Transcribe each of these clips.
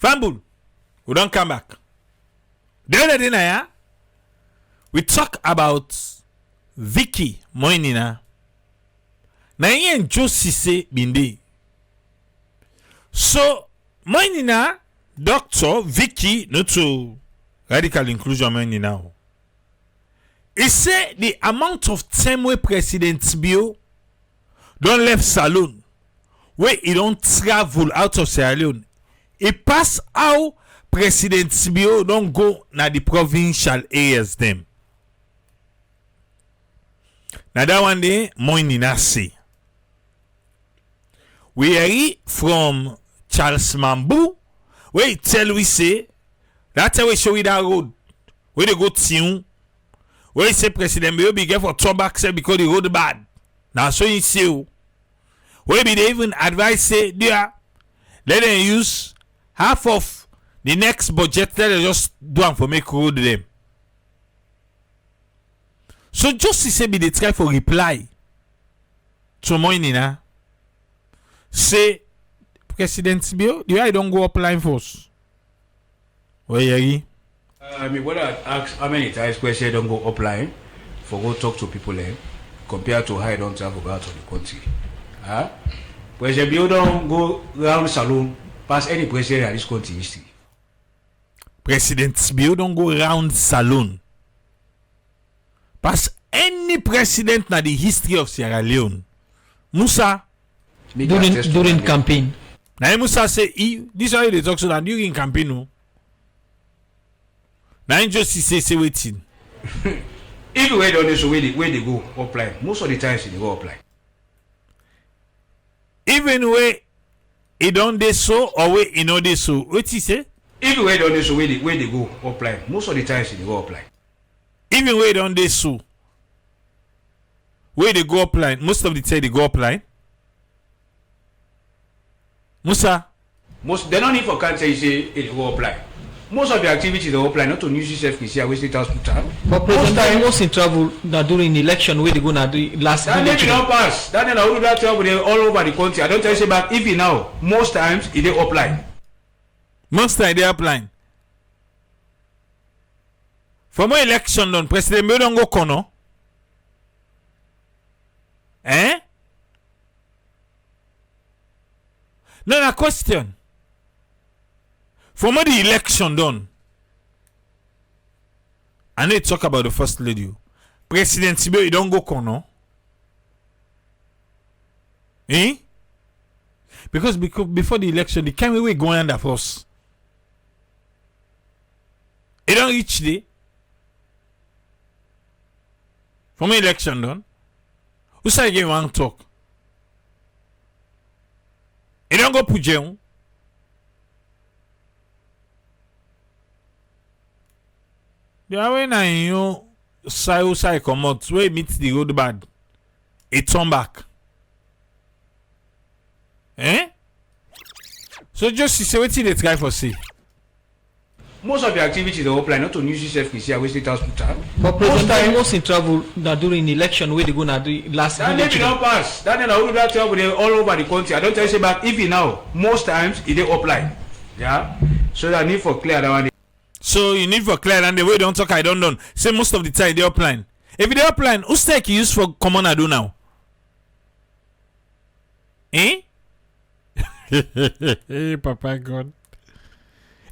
Fambul, we don't come back. The other day, yeah, we talk about Vicky Moinina. Na yen Josie say binde. So Moinina, Doctor Vicky, not to radical inclusion Moinina. He say the amount of time where President Bio don't left saloon, where he don't travel out of Sierra Leone, he pass how President Bio don't go na the provincial areas them. Now that one day, Moinina say. We are from Charles Mambu, where he tell we say, that's how we show you that road, where they go to where he say President Bio be get for tobacco say because the road bad. Now so you see, where be they even advise say, there, let them use half of the next budget, let them just do and for make road them. So just to say, be they try for reply to Moinina. Say, President Bio, the way I don't go applying for us. Where you? I mean, what I ask, how many times President don't go applying for go talk to people compared to how I don't travel out of the country. Huh? President Bio don't go round saloon past any president in this country history. President Bio don't go round saloon past any president in the history of Sierra Leone. Musa. During campaign. Now Musa say, this is how they talk so that during campaign. No. Now just say waiting. If you wait on this where they go apply, most of the times they go apply. Even where it don't they so or where it know they so. What he say? If you wait on this where they go apply, most of the times they go apply. Even where it don't they so. Where they go apply, most of the time they go apply. Musa. Most they don't need for cancer say it go apply. Most of the activities they apply not to use yourself in here wasting hospital. But President most in trouble that during election where they go na do last that election. That don't pass. That then I will that trouble all over the country. I don't tell you back if you now most times it they apply. Most times they apply. For my election done, President Bio don't go kono. Eh? No, na question. For more the election done, I need to talk about the first lady. President Sibio, you don't go kono. Eh? Because before the election, the camera we going under first. It don't reach there. For my election done, who say again one talk? It don't go pujeun. The way na you say come out where meet the road bad. It turn back. Eh? So just say what they try for say. Most of the activities they apply not to use yourself in here wasting hospital. But President most in trouble that during election where they go na do last that election. That don't pass. That then I will that trouble all over the country. I don't tell you back if you now most times it they apply. Yeah. So that need for clear that one. So you need for clear and the way don't talk I don't know. Say most of the time they apply. If they apply, who's take use for common I do now? Eh? Hey, Papa God.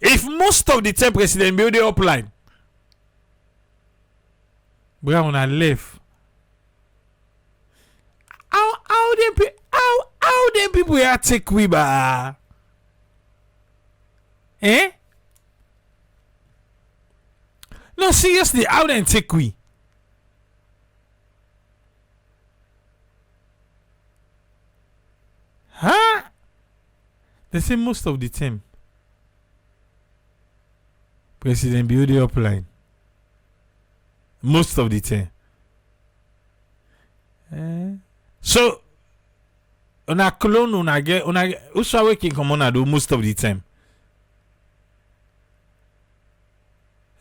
If most of the time President Bio they apply, Brown and left. How them people here take we ba? Eh? No, seriously, how them take we? Huh? They say most of the time. President Bio they apply. Most of the time. So, una clone una get who's working come on do most of the time.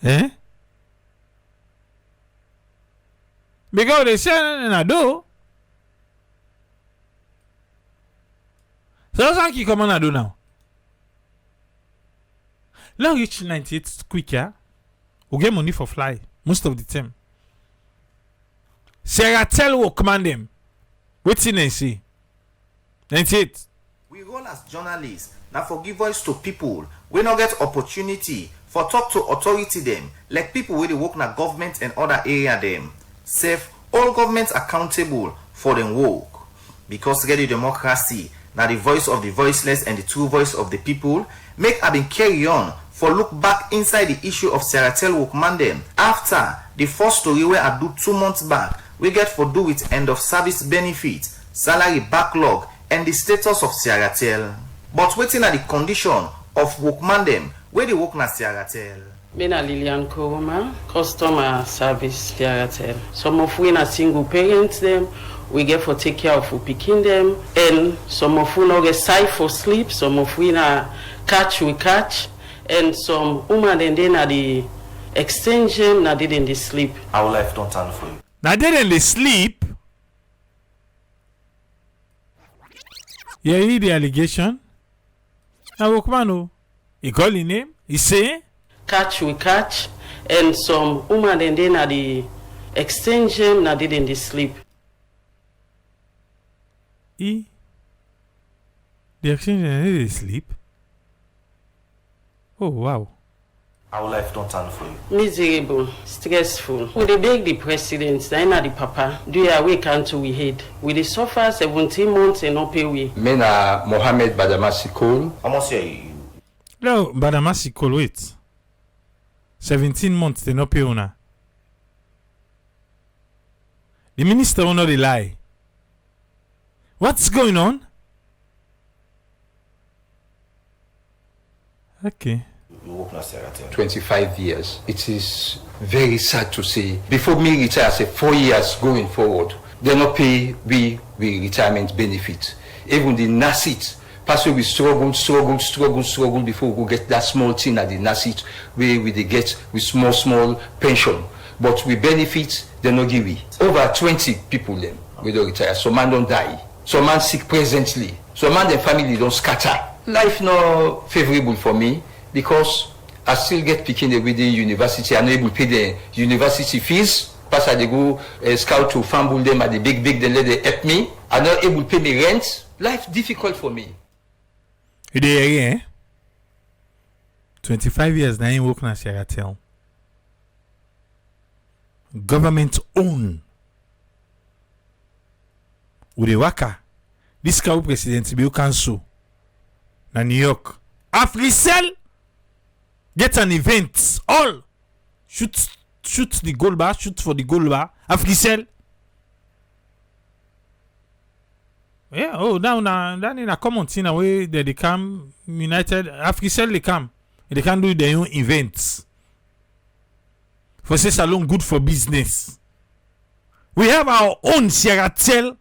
Eh? Because they say na do. So what's he come on do now? Now reach 98 quick, yeah? We get money for fly most of the time. Sarah tell will command them. What's in say? 98. We role as journalists now for give voice to people we not get opportunity for talk to authority them like people where they work na government and other area them. Save all governments accountable for them work. Because get the democracy now the voice of the voiceless and the true voice of the people make Abin carry on for look back inside the issue of Seratel workman them after the first story where I do 2 months back we get for do with end of service benefit, salary backlog and the status of Seratel. But waiting at the condition of workman them where they work na Seratel. Bena Lilian Koroma, customer service Seratel. Some of we na single parents them. We get for take care of who picking them, and some of we no get sight for sleep, some of we na catch we catch, and some woman and then na the extension na did in the sleep. Our life don't turn for you. Now they in the sleep. You hear the allegation? Now Wokmano, he call his name, he say Catch we catch, and some woman and then na the extension na did in the sleep. the exchange they sleep. Oh wow. Our life don't turn for you. Miserable, stressful. We dey beg the president, na the papa, do ya we can't we hate. We dey suffer 17 months and no pay we. Mena Mohammed Badamasi Cole. Almost here. No, Badamasi Cole, wait. 17 months they no pay una. The minister will not lie. What's going on? Okay. 25 years. It is very sad to say. Before me retire, say 4 years going forward, they not pay we retirement benefit. Even the NASIT, past we struggle before we go get that small thing at the NASIT where we they get with small pension. But we benefit, they not give we. Over 20 people them we don't retire. Some man don't die. Some man sick presently. Some man their family don't scatter. Life not favorable for me. Because I still get picking with the university, I'm able to pay the university fees. Pass I they go scout to fumble them at the big, they let them help me. I'm not able to pay me rent. Life difficult for me. You dey 25 years now you work na Seratel. Government own. Ude waka. This kawu president be cancel. Na New York. Afrisel get an event. All shoot the goal bar. Shoot for the goal bar. Afrisel. Yeah. Oh, down in a common thing away that they come United. Afrisel they come. They can do their own events. For say salon good for business. We have our own Seratel.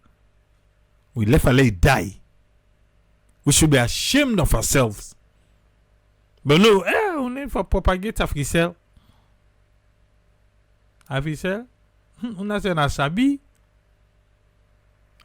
We left a lady die. We should be ashamed of ourselves. But no, we need for propagate Afrisel. Afrisel? Una say na sabi.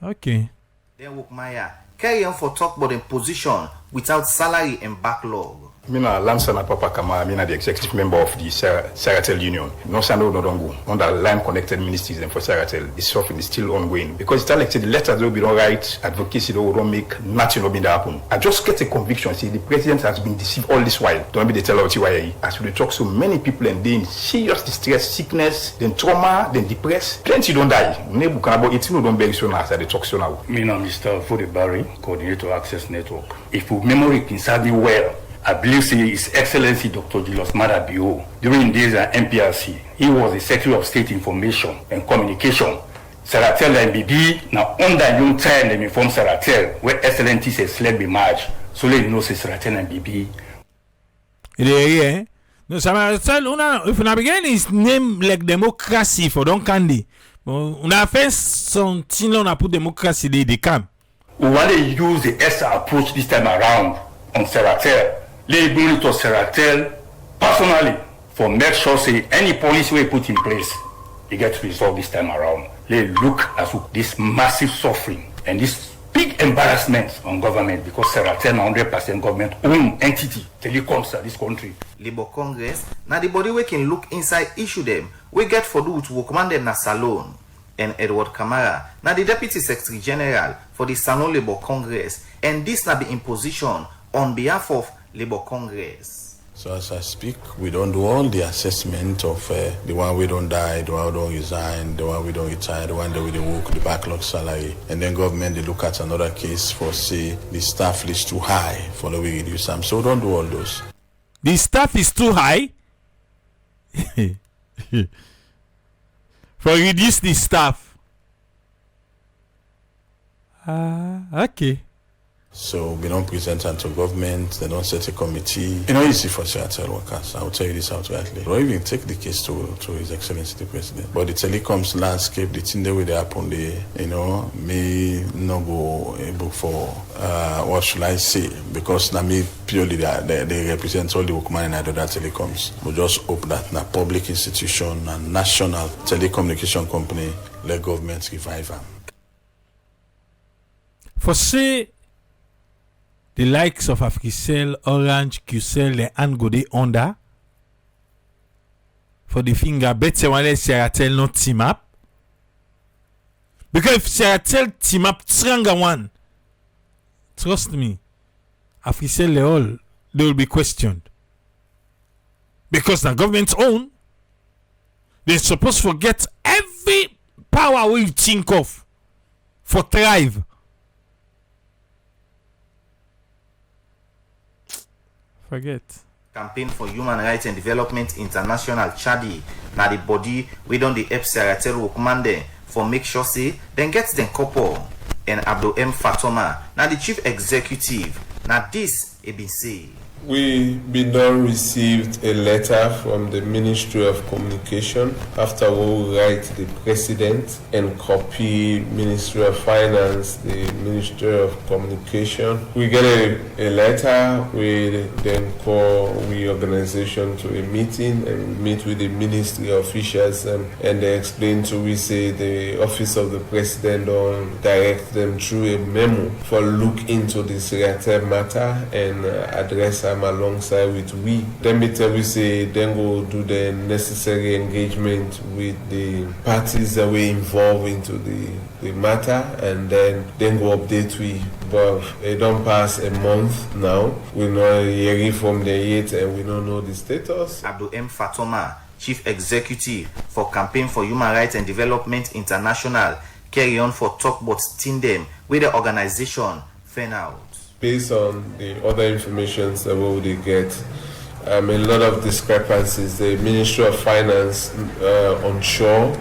Okay. Then Wokmaya carry on for talk about the position without salary and backlog. Mina Lansana Papa Kama, Mina the executive member of the Seratel Union. No Sano Nodongo, on the line connected ministries and for Seratel, the suffering is still ongoing. Because it's elected, the letters will be don't write, advocacy don't make, nothing will be happen. I just get a conviction, see, the president has been deceived all this while. Don't be the teller of TYA. As we talk so many people and they in serious distress, sickness, then trauma, then depressed. Plenty don't die. Nebu can about 18 don't bury so now as they talk so now. Mina Mr. Fode Barry, Coordinator Access Network. If memory can serve me well, I believe His Excellency Dr. Julius Maada Bio, during days at MPRC, he was the Secretary of State Information and Communication. Seratel and BB, now under young time, they inform Seratel, where Excellency says select be march. So let you know, say Seratel and BB. Yeah. No, Seratel, if you begin his name like democracy for Don Candy, una first something on put democracy, they come. We want to use the ESA approach this time around on Seratel. They bring it to Seratel personally for make sure say any policy we put in place, it gets resolved this time around. They look at this massive suffering and this big embarrassment on government because Seratel 100% government-owned entity telecoms at this country. Labour Congress, now the body we can look inside issue them, we get for do to workman them na Salone. And Edward Kamara, now the Deputy Secretary General for the Salone Labour Congress, and this now be in position on behalf of Labour Congress. So as I speak, we don't do all the assessment of the one we don't die, the one we don't resign, the one we don't retire, the one that we don't work, the backlog salary. And then government, they look at another case for, say, the staff is too high for the way we reduce them. So don't do all those. The staff is too high? For reduce the staff. Okay. So we don't present them to government, they don't set a committee. You know, easy for Seattle workers. I'll tell you this outrightly. Or even take the case to His Excellency the President. But the telecoms landscape, the thing that will happen there, you know, may not go able for, what should I say? Because now me purely they represent all the workmen in other telecoms. We just hope that na public institution and national telecommunication company let government revive them. For say, the likes of Africell, Orange, QCell, the hand go they under. For the finger, better one let Seattle not team up. Because if Seattle team up, stronger one. Trust me, Africell they will be questioned. Because the government's own, they're supposed to get every power we think of for thrive. Forget. Campaign for Human Rights and Development International Chadi, now the body we don't the help Seattle workman there for make sure say then gets them couple and Abdul M. Fatoma, now the chief executive. Now this it been say. We been done received a letter from the Ministry of Communication. After we write the President and copy Ministry of Finance, the Ministry of Communication. We get a letter, we then call we organization to a meeting and meet with the ministry officials and they explain to we say the Office of the President don't direct them through a memo for look into this matter and address alongside with we. Then we say then go do the necessary engagement with the parties that were involved into the matter and then go update we. But it don't pass a month now. We not hearing from them yet and we don't know the status. Abdul M. Fatoma, Chief Executive for Campaign for Human Rights and Development International, carry on for talk about them with the organization fan out. Based on the other information that we would get, a lot of discrepancies. The Ministry of Finance unsure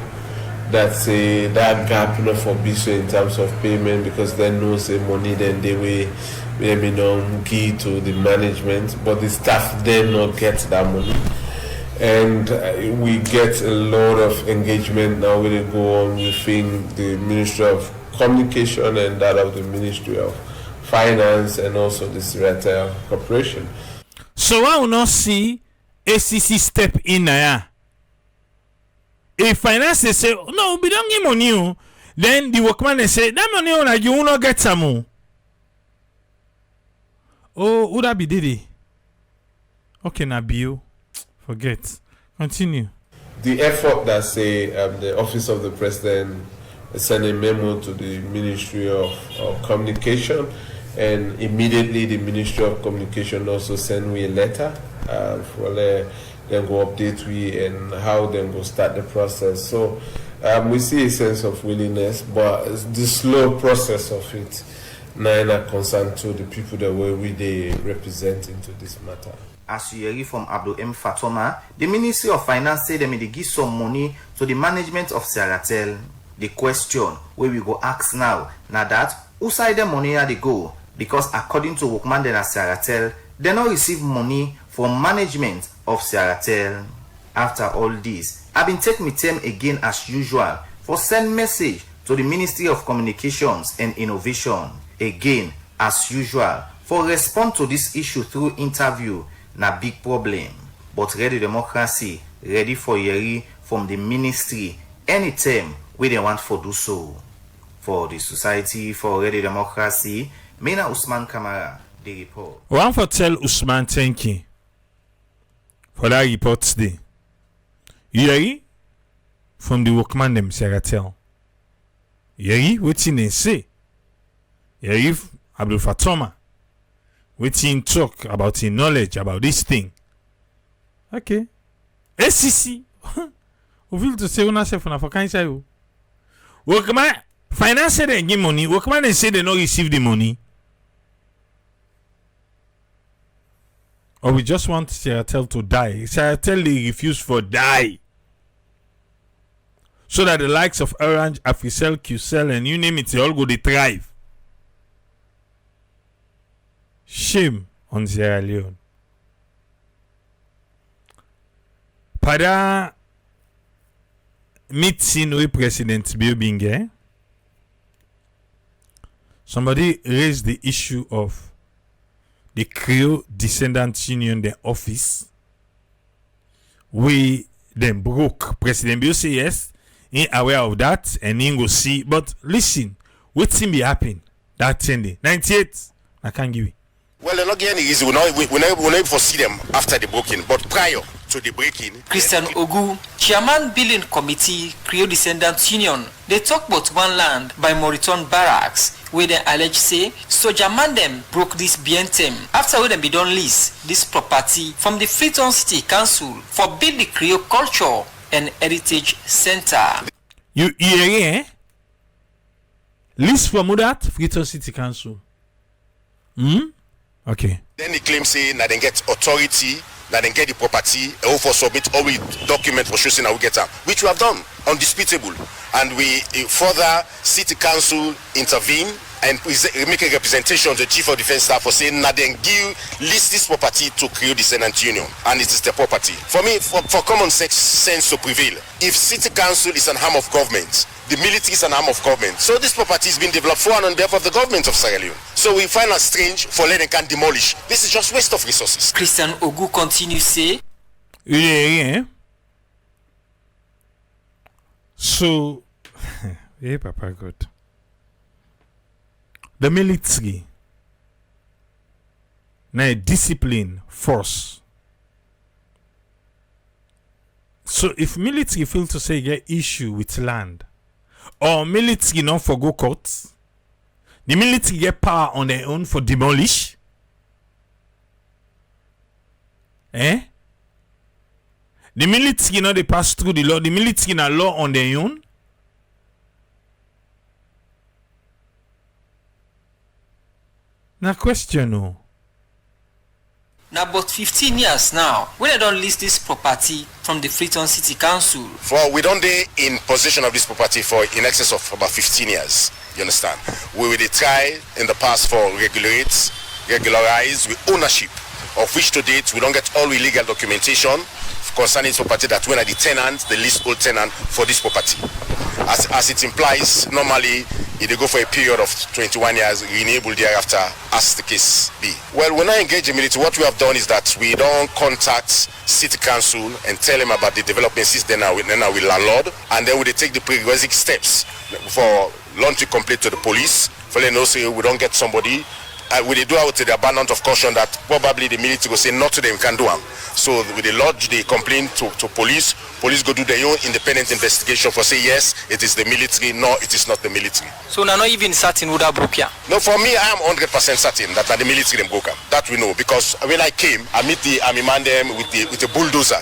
that gap for BISO in terms of payment because they know the money then they will maybe not give to the management, but the staff then not get that money. And we get a lot of engagement now when it go on within the Ministry of Communication and that of the Ministry of Finance and also the Seattle Corporation. So I will not see ACC step in there. If finance they say no, we don't give money, then the workman they say that money on you will not get some more. Oh, would that be Diddy? Okay, Nabil. Forget. Continue. The effort that say the Office of the President sent a memo to the Ministry of Communication. And immediately the Ministry of Communication also sent me a letter for them go update we and how them go start the process. So we see a sense of willingness, but the slow process of it now concerned to the people that they represent into this matter. As you hear from Abdul M. Fatoma, the Ministry of Finance said they give some money to the management of Seattle. The question where we go ask now that who side the money are they go? Because according to Workman and Seattle, they not receive money from management of Seattle. After all this, I've been taking time again as usual for send message to the Ministry of Communications and Innovation. Again, as usual, for respond to this issue through interview, na big problem. But Ready Democracy, ready for hearing from the ministry anytime we they want for do so. For the Society for Radio Democracy, Mina Usman Kamara, the report. One for tell Usman thank you for that report today. You hear from the workman them Saratel. You hear wetin they say. You hear Abdul Fatoma wetin talk about his knowledge about this thing. Okay. SCC. We feel to say una self na for kind say o. Workman financier they give money. Workman they say they not receive the money. Or we just want Saratel to die. Saratel they refuse for die. So that the likes of Orange, Africell, QCell, and you name it, they all go they thrive. Shame on Sierra Leone. Pada meeting with President Biobinge, somebody raised the issue of the Krio Descendants Union, the office. We then broke. President Bio say yes, he aware of that, and he go see. But listen, what's be happen that 10 day? 98, I can't give it. Well, they're not getting it easy. We not foresee them after the breaking, but prior to the breaking. Christian Ogu, Chairman Billing Committee, Krio Descendants Union, they talk about one land by Moriton Barracks, where they allege say, Soja Mandem broke this BNTM after we them be done lease this property from the Freetown City Council for build the Krio Culture and Heritage Center. You hear, eh? Lease from that Freetown City Council. Okay. Then the claim say that they get authority, that they get the property, and for submit all we document for showing that we get them, which we have done, undisputable. And we further city council intervene and make a representation to the chief of defense staff for saying that they list this property to Krio Descendants Union, and it is their property. For me, for common sense to prevail, if city council is an arm of government, the military is an arm of government. So this property is being developed for and on behalf of the government of Sierra Leone. So we find it strange for letting can demolish. This is just waste of resources. Christian Ogu continues say, Yeah. So, hey, Papa God. The military, now discipline, force. So if military feel to say get issue with land, or military not for go courts, the military get power on their own for demolish. The military not they pass through the law. The military not law on their own. Now question no. Now about 15 years now, when I don't list this property from the Freetown City Council. For we don't be in possession of this property for in excess of about 15 years. You understand? We will try in the past for regularize with ownership, of which to date we don't get all illegal documentation concerning this property that when are the tenants, the leasehold tenant for this property. As it implies, normally it will go for a period of 21 years, renewable thereafter, as the case be. Well, when I engage in military, what we have done is that we don't contact city council and tell them about the development system with landlord, and then we take the prerequisite steps for launching complaint to the police, for them to say we don't get somebody. We do out to the abundance of caution that probably the military will say not to them can do them. So we lodge the complaint to police. Police go do their own independent investigation for say yes, it is the military, no, it is not the military. So now not even certain would have broke here? No, for me, I am 100% certain that the military them broke. That we know because when I came, I meet the army man them with the bulldozer.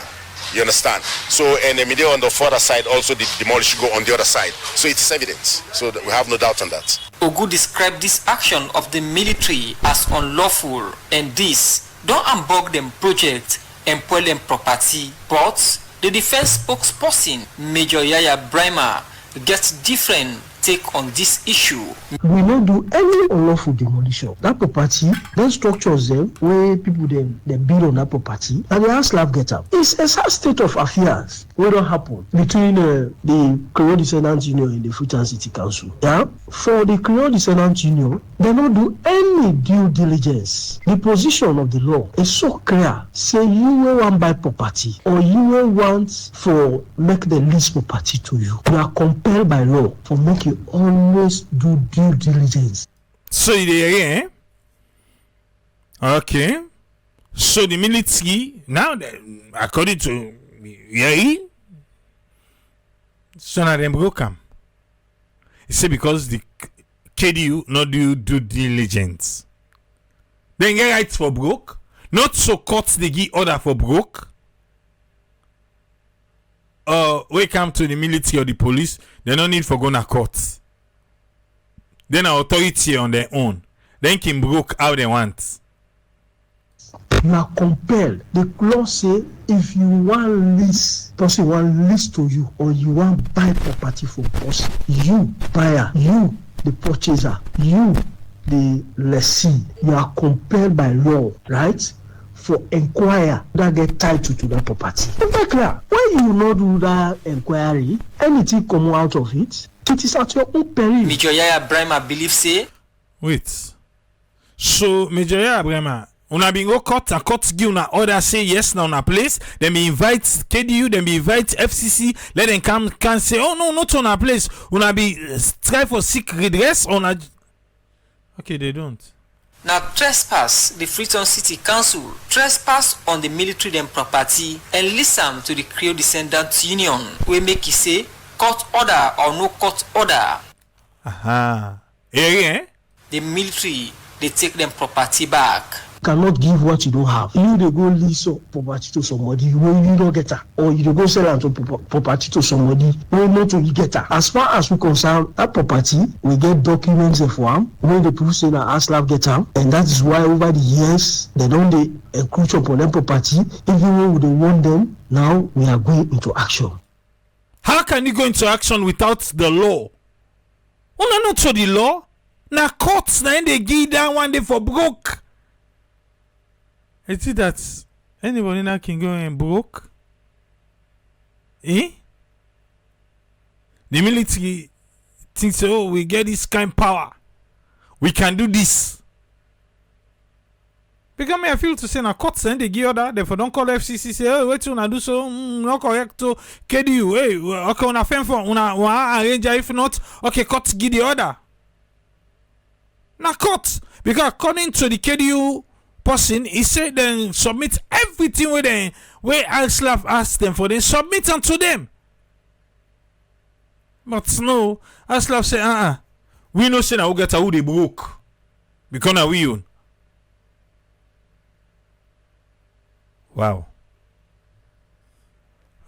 You understand? So and the media on the further side also the demolish go on the other side. So it is evidence. So we have no doubt on that. Ogu described this action of the military as unlawful and this don't unbug them project and spoil them property. But the defense spokesperson, Major Yaya Brimer, gets different take on this issue. We don't do any unlawful demolition. That property, then structures them where people they build on that property and the house slab get up. It's a sad state of affairs. What don't happen between the Krio Descendants Union and the Freetown City Council. Yeah, for the Krio Descendants Union, they don't do any due diligence. The position of the law is so clear. Say you will want buy property or you will want for make the lease property to you. You are compelled by law for make you they always do due diligence. So eh? Okay. So the military now, according to Yeri, some of them broke them. He said because the KDU not do due diligence. Then get rights for broke. Not so courts they give order for broke. We come to the military or the police, they don't need for going to court. Then our authority on their own. Then can broke how they want. You are compelled. The law say if you want lease, person want lease to you, or you want buy property from person, you buyer, you the purchaser, you the lessee, you are compelled by law, right, for inquire that get title to that property. In fact, when you not do that inquiry, anything come out of it, it is at your own peril. Major Yaya Brahma believe say. Wait. So Major Yaya Brahma, una been go court and court give una order say yes now una place, then be invite KDU, then be invite FCC, let them come can say oh no not on a place, una be try for seek redress on a. Okay, they don't. Now trespass the Freetown City Council trespass on the military them property and listen to the Krio Descendants Union we make it say court order or no court order. Aha. Eh? The military they take them property back. Cannot give what you don't have. You they go lease property to somebody when you don't get her, or you go sell to property to somebody when not to get her. As far as we concern that property, we get documents for them when the people say that Aslav get them, and that is why over the years they don't encroach upon their property. Even when they want them, now we are going into action. How can you go into action without the law? Una not to the law. Na courts na they give down one day for broke. Is it that anybody now can go and broke? Eh? The military thinks, oh, we get this kind of power. We can do this. Because me, I feel to say, na courts and they give order, therefore don't call FCC, say, oh, wait, una do so, not correct to KDU, hey, okay, una fend for, una arrange, if not, okay, courts give the order. Na court, because according to the KDU person, he said then submit everything with them where Aslav asked them for, them submit unto them. But no, Aslav say, we no say na we get who they broke. Because na we own. Wow.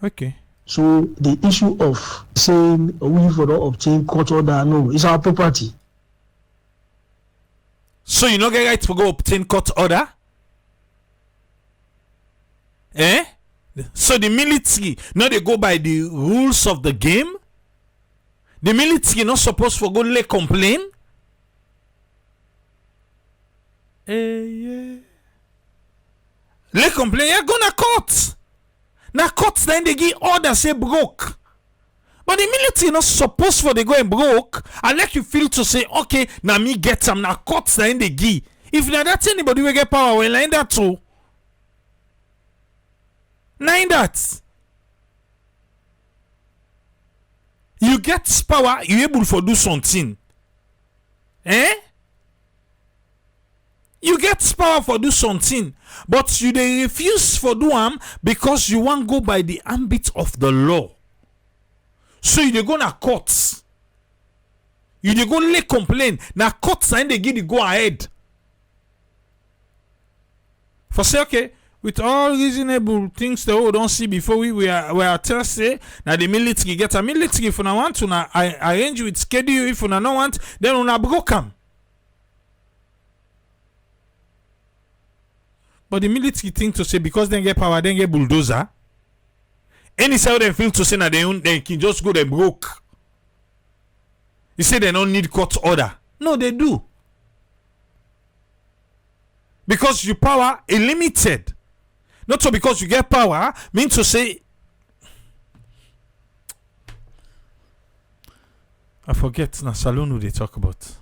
Okay. So the issue of saying we for not obtain court order, no, it's our property. So you no get right to go obtain court order? Eh? So the military, now they go by the rules of the game? The military not supposed to go lay complain? Yeah. Lay complain, you're gonna court. Now court then they give order say broke. But the military not supposed for they go and broke and let you feel to say, okay, now me get some now courts then they give. If now that's anybody will get power, well, like that too. Nine that. You get power, you able for do something. Eh? You get power for do something, but you they refuse for do them because you want go by the ambit of the law. So you dey go na courts. You dey go lay complain. Na courts and they give the go ahead. For say okay, with all reasonable things that we don't see before we are tell say now the military get a military if una want to na arrange with schedule if una no want then una broke am. But the military think to say because they get power, then get bulldozer. Any side they feel to say that they can just go they broke. You say they don't need court order. No, they do. Because your power is limited. Not so because you get power, mean to say I forget now saloon who they talk about.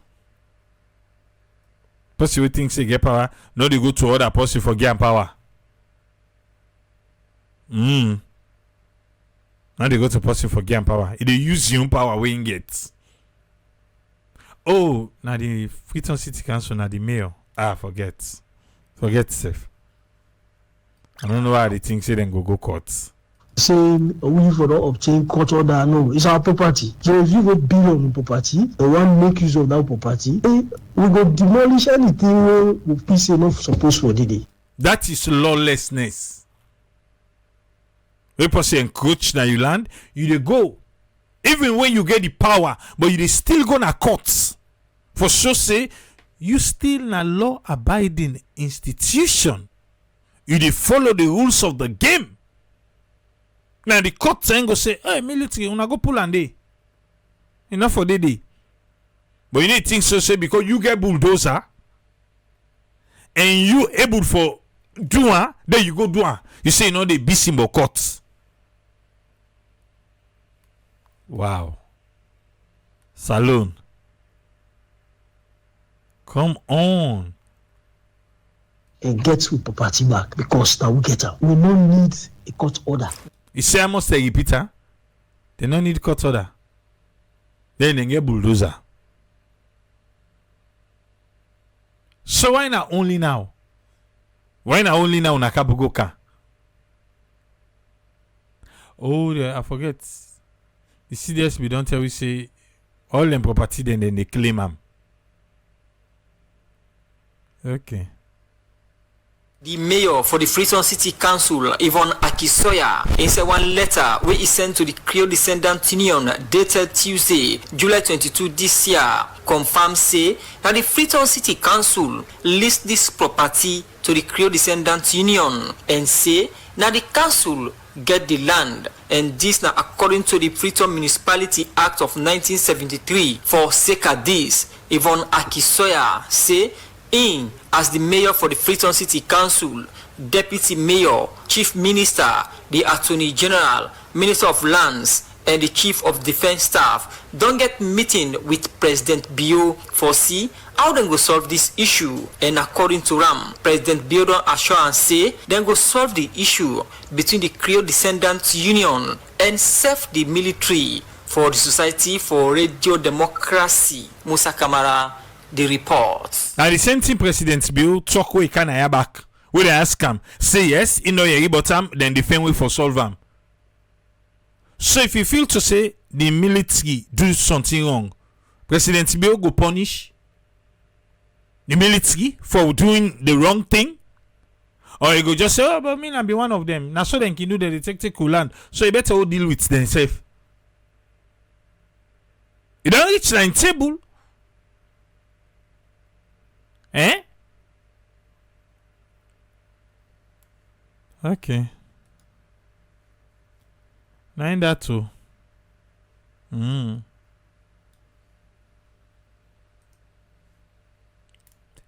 Person who thinks they get power, no they go to other person for get power. Now they go to person for gain power. If they use your power, we get. Oh, now the Freetown City Council, now the mayor. Forget safe. I don't know why they think say then go court. Saying we for not obtain court order, no, it's our property. So if you go build on the property, and want make use of that property, we go demolish anything we piece enough supposed for the day. That is lawlessness. When person encroach na your land, you dey go. Even when you get the power, but you dey still go na court. For sure say, you still na law abiding institution. You dey follow the rules of the game. Now the court then go say, hey, military, una go pull and day. Enough for the day. But you need think so say because you get bulldozer and you able for do one, then you go do one. You say no, they be symbol court. Wow. Saloon. Come on. And get with property back because now we get her. We don't need a court order. You say I must say, Peter, they don't need court order. Then they get bulldozer. So why not only now? Why not only now na Kabugoka? Oh, yeah, I forget. The CDSB don't tell we say all them property then they claim them. Okay. The mayor for the Freetown City Council, Yvonne Akisoya, in one letter where he sent to the Krio Descendants Union dated Tuesday, July 22 this year, confirms say that the Freetown City Council list this property to the Krio Descendants Union and say now the council get the land, and this now according to the Freetown Municipality Act of 1973. For sake of this, Yvonne Akisoya say in as the mayor for the Freetown City Council, deputy mayor, chief minister, the attorney general, minister of lands, and the chief of defense staff don't get meeting with President Bio for see how they go solve this issue. And according to Ram, President Bio don't assure and say they go solve the issue between the Krio Descendants Union and serve the military for the Society for Radio Democracy. Musa Kamara, the report. Now the same thing President Bill talk we can hear back. We they ask him, say yes, in no yeri bottom, then defend way for solve him. So if you feel to say the military do something wrong, President Bill go punish the military for doing the wrong thing? Or you go just say, oh, but me not be one of them. Now so they can do the detective cool land. So you better all deal with themselves. You don't reach the table. Eh? Okay. Nine that too.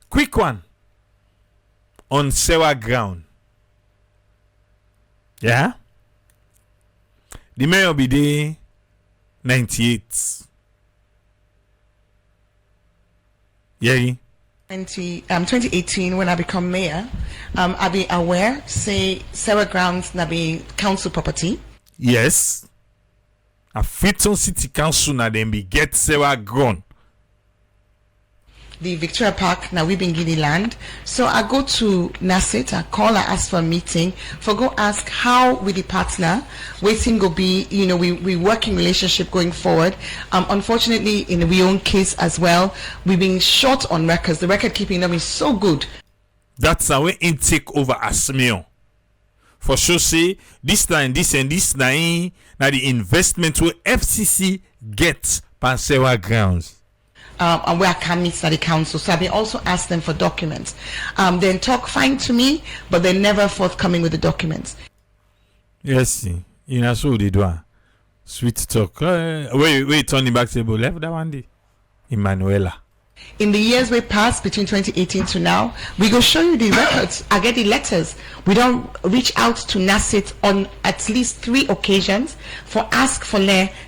Quick one. On Sewa ground. Yeah? The mayor be there 98. Yeah. 2018 when I become mayor, I be aware say Sarah grounds na be council property. Yes. A Freetown City Council na them be get Sarah ground. The Victoria Park now we been given land. So I go to Nasset, I call, I ask for a meeting for go ask how we the partner waiting go be, you know, we working relationship going forward. Unfortunately in we own case as well, we've been short on records. The record keeping them is so good. That's how we take over as mayor. For sure say this line, this and this line, now the investment will FCC get Pansewa grounds. And where I can meet at the council. So I've been also asked them for documents. Then talk fine to me, but they're never forthcoming with the documents. Yes, you know, so they do. Sweet talk. Wait, turning back table left that one day. Emanuela. In the years we passed between 2018 to now, we go show you the records. I get the letters. We don't reach out to Nasset on at least 3 occasions for ask for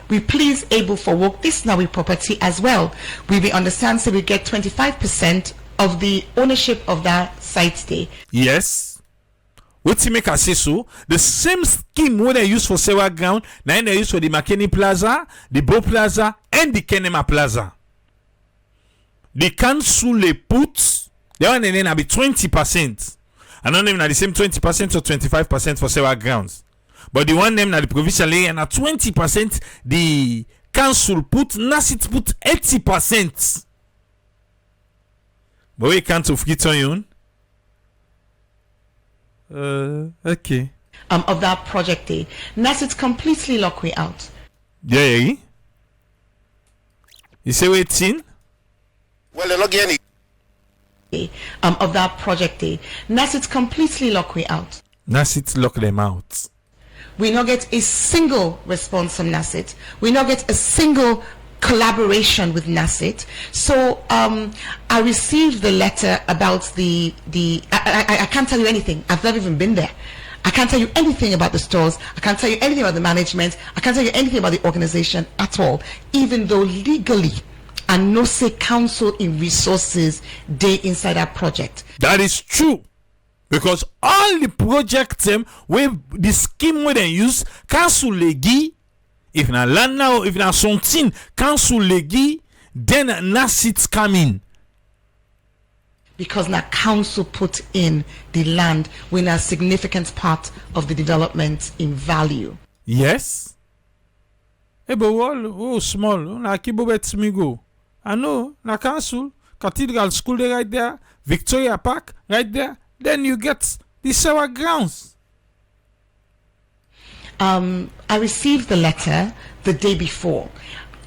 we please able for work this now with property as well. We will understand so we get 25% of the ownership of that site day. Yes. What to make us say so? The same scheme what they use for Sewa ground, now they use for the McKinney Plaza, the Bo Plaza, and the Kenema Plaza. the council they put, the one then be 20%. I don't even at the same 20% or 25% for several grounds. But the one name at the provincial area and at 20%, the council put, NASIT put 80%. But we can't get on you. Okay. Of that project day. NASIT completely lock way out. Yeah. You say waiting? Well, they're not getting it. Of that project day. NASIT completely lock way out. NASIT lock them out. We not get a single response from NASIT. We not get a single collaboration with NASIT. So I received the letter about I can't tell you anything. I've never even been there. I can't tell you anything about the stores. I can't tell you anything about the management. I can't tell you anything about the organization at all, even though legally and no say council in resources they inside that project. That is true. Because all the projects with the scheme where they use council legi, if na land now, if na something council legi, then NASIT come in. Because now council put in the land when a significant part of the development in value. Yes. But all small. Na kibobet me go. I know na council, Cathedral School they right there, Victoria Park right there. Then you get the sewer grounds. I received the letter the day before.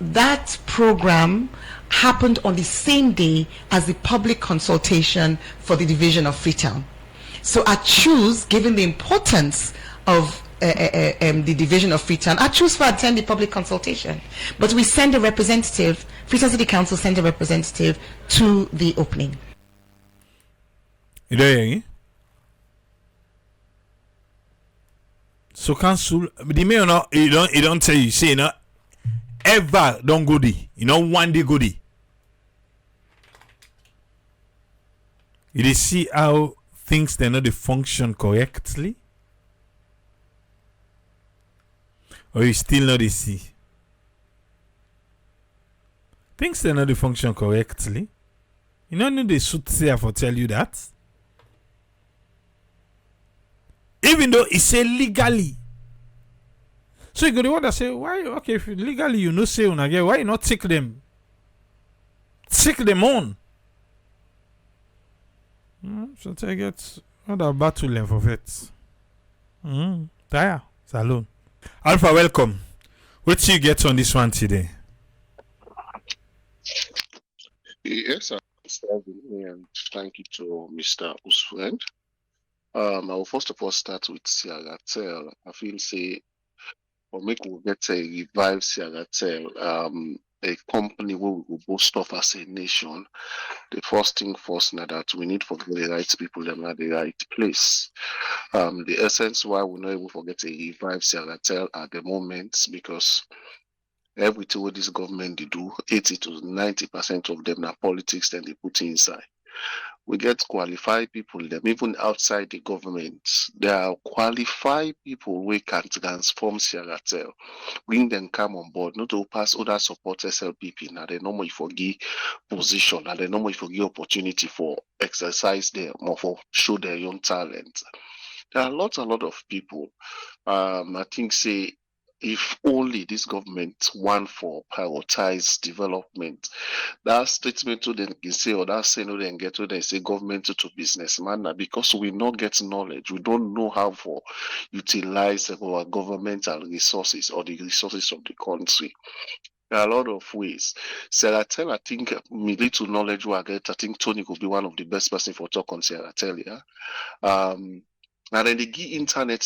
That program happened on the same day as the public consultation for the division of Freetown. So I choose, given the importance of the division of Freetown, I choose to attend the public consultation. But we send a representative, Freetown City Council sent a representative to the opening. You know, so council, the mayor no, you don't tell you, say no, ever don't go there. You know, one day go there. You see how things they not they function correctly, or you still not they see things they not they function correctly. You know they should say for tell you that. Even though it's say legally. So you go the one that say, why, okay, if legally you know say on again, why you not take them? Take them on. So I get other battle length of it. Tire, salon. Alpha, welcome. What do you get on this one today? Yes, sir. And thank you to Mr. Usfriend. I will first of all start with Siagatel. I feel say, or make we get a revive Siagatel, a company where we will boast off as a nation. The first thing first now that we need for the right people and at the right place. The essence why we're not able to forget a revive Siagatel at the moment because everything what this government they do, 80 to 90% of them are politics then they put inside. We get qualified people, them even outside the government. There are qualified people we can transform Siagatel, bring them come on board, not to pass other support SLPP. Now they normally forgive position, and they normally forgive opportunity for exercise them or for show their own talent. There are a lot of people. I think say if only this government want for prioritize development, that statement to them can say or that saying no then get to them say government to businessman because we not get knowledge, we don't know how to utilize our governmental resources or the resources of the country. There are a lot of ways. Siagatel, I think me little knowledge we get. I think Tony could be one of the best person for talk on Siagatel, yeah. And then they give internet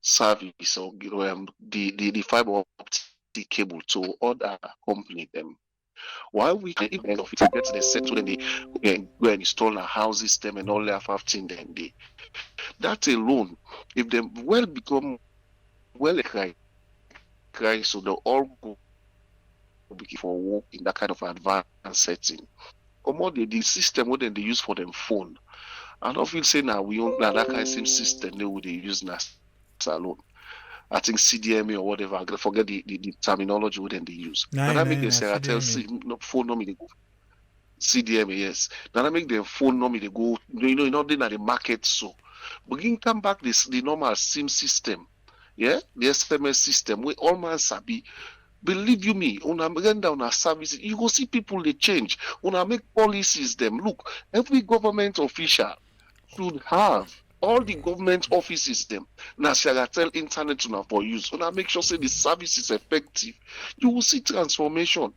service or the fiber optic cable to other company them. Why we can even of it get the set to then they go and install a house system and all that 15 then they that alone, if they well become well cry so they all go for work in that kind of advanced setting. Or more the system what then they use for them phone. And I feel say now we own that kind of same system they would use now alone. I think CDMA or whatever. I forget the terminology what then they use. But that make the Siagatel phone no CDM, yes. Now I make them phone number, they go, they at the market so. But you come back the normal SIM system, yeah, the SMS system where all man sabi. Believe you me, when I render on our services, you go see people they change. When I make policies, them look, every government official should have all the government offices them. Now tell internet to for use. When I make sure say the service is effective, you will see transformation.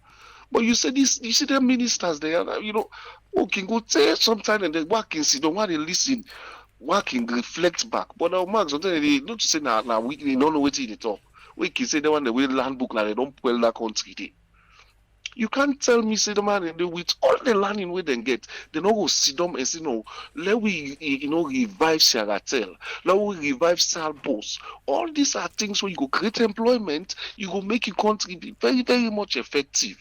But you see them ministers there, who can go tell sometime and they work and see, don't want to listen, work and reflect back. But now, Max, sometimes they not to say now we don't know what they talk. We can say they want the way land book now they don't pull that country there. You can't tell me, say the man, with all the learning we then get, they don't go sit down and say, no, let we, revive Saratel, let we revive Salbos. All these are things where you go create employment, you go make your country be very, very much effective.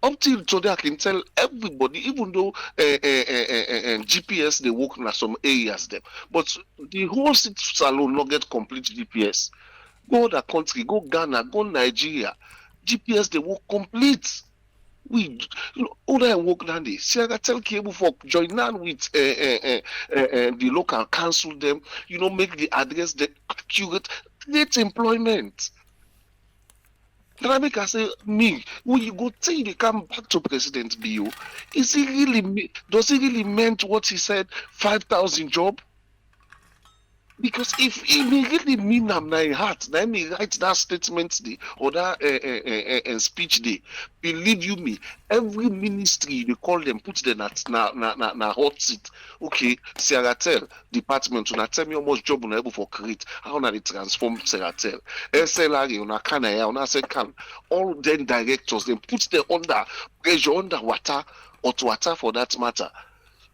Up till today, I can tell everybody, even though GPS they work in some areas there, but the whole city salon not get complete GPS. Go other country, go Ghana, go Nigeria, GPS they work complete. We, other work than this. See, I tell cable for join on with the local council them. Make the address the accurate, create employment. Can make I say me when you go say they come back to President Bio? Does he really meant what he said? 5,000 job? Because if he really mean I'm not heart, then me write that statement day or that speech day. Believe you me, every ministry they call them, put them at na hot seat. Okay, Seratel department, una tell me how much job una able for create. How na they transform Seratel? SLR una can una say can. All then directors then put them under pressure, under water or to water for that matter.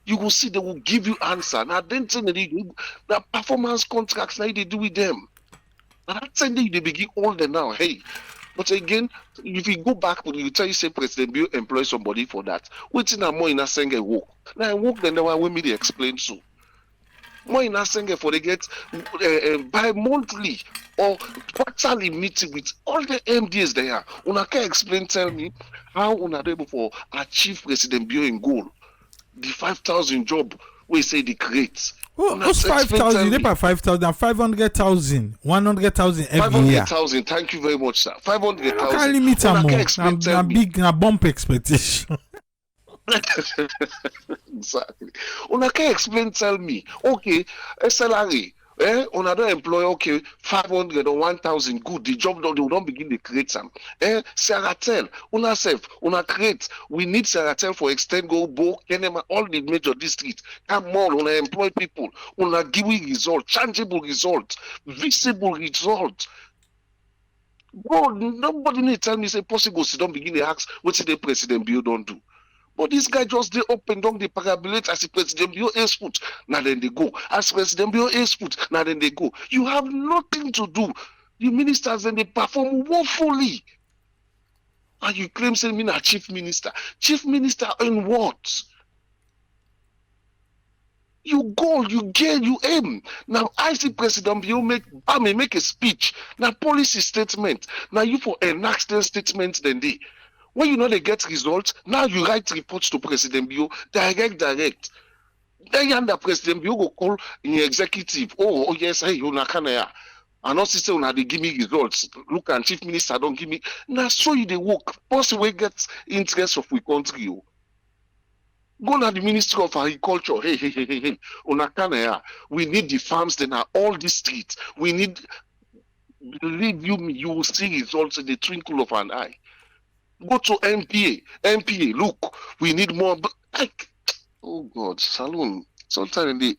You will see they will give you answer. Now, then the performance contracts now they do with them. And that's when they begin all the now. Hey, but again, if you go back, you tell you say President Bill employ somebody for that. Waiting a more in a single work. Now I work then now when me they explain so. More in a single for they get bi-monthly or quarterly meeting with all the MDs there. Una can explain, tell me how una able for achieve President Bill in goal. The 5,000 job we say the create. Oh, what's 5,000? They pay 5,000, 500,000, 100,000 every year. 500,000. Thank you very much, sir. 500,000. I can't limit them. I'm big, a bump expectation. Exactly. Una can explain. Tell me. Okay, SLRA. Una don't employ 500 or 1,000 good. The job they don't begin to create some. Saratel, una self, una create. We need Saratel for extend go Bo, Kenema, all the major districts. Come on, una employ people. Una give result, changeable result, visible result. Bro, nobody need tell me say possible. So don't begin to ask what the President Bill don't do. But this guy just they up and down the parabolate as the President Bio ace foot. Now then they go. As President Bio ace foot. Now then they go. You have nothing to do. The ministers then they perform woefully. And you claim saying me a chief minister. Chief minister in what? You go, you get, you aim. Now I see President Bio make a speech. Now policy statement. Now you for enact the statement then they. When you know they get results, now you write reports to President Bio, direct. Then under President Bio go call in the executive. Oh yes, hey, you na and not say una they give me results. Look, and chief minister don't give me. Now so you they work. First we get interest of we country. Go to the Ministry of Agriculture. Hey. Una we need the farms then are all the streets. We need, believe you me, you will see results in the twinkle of an eye. Go to MPA, look, we need more. Oh God, Salon. Sometimes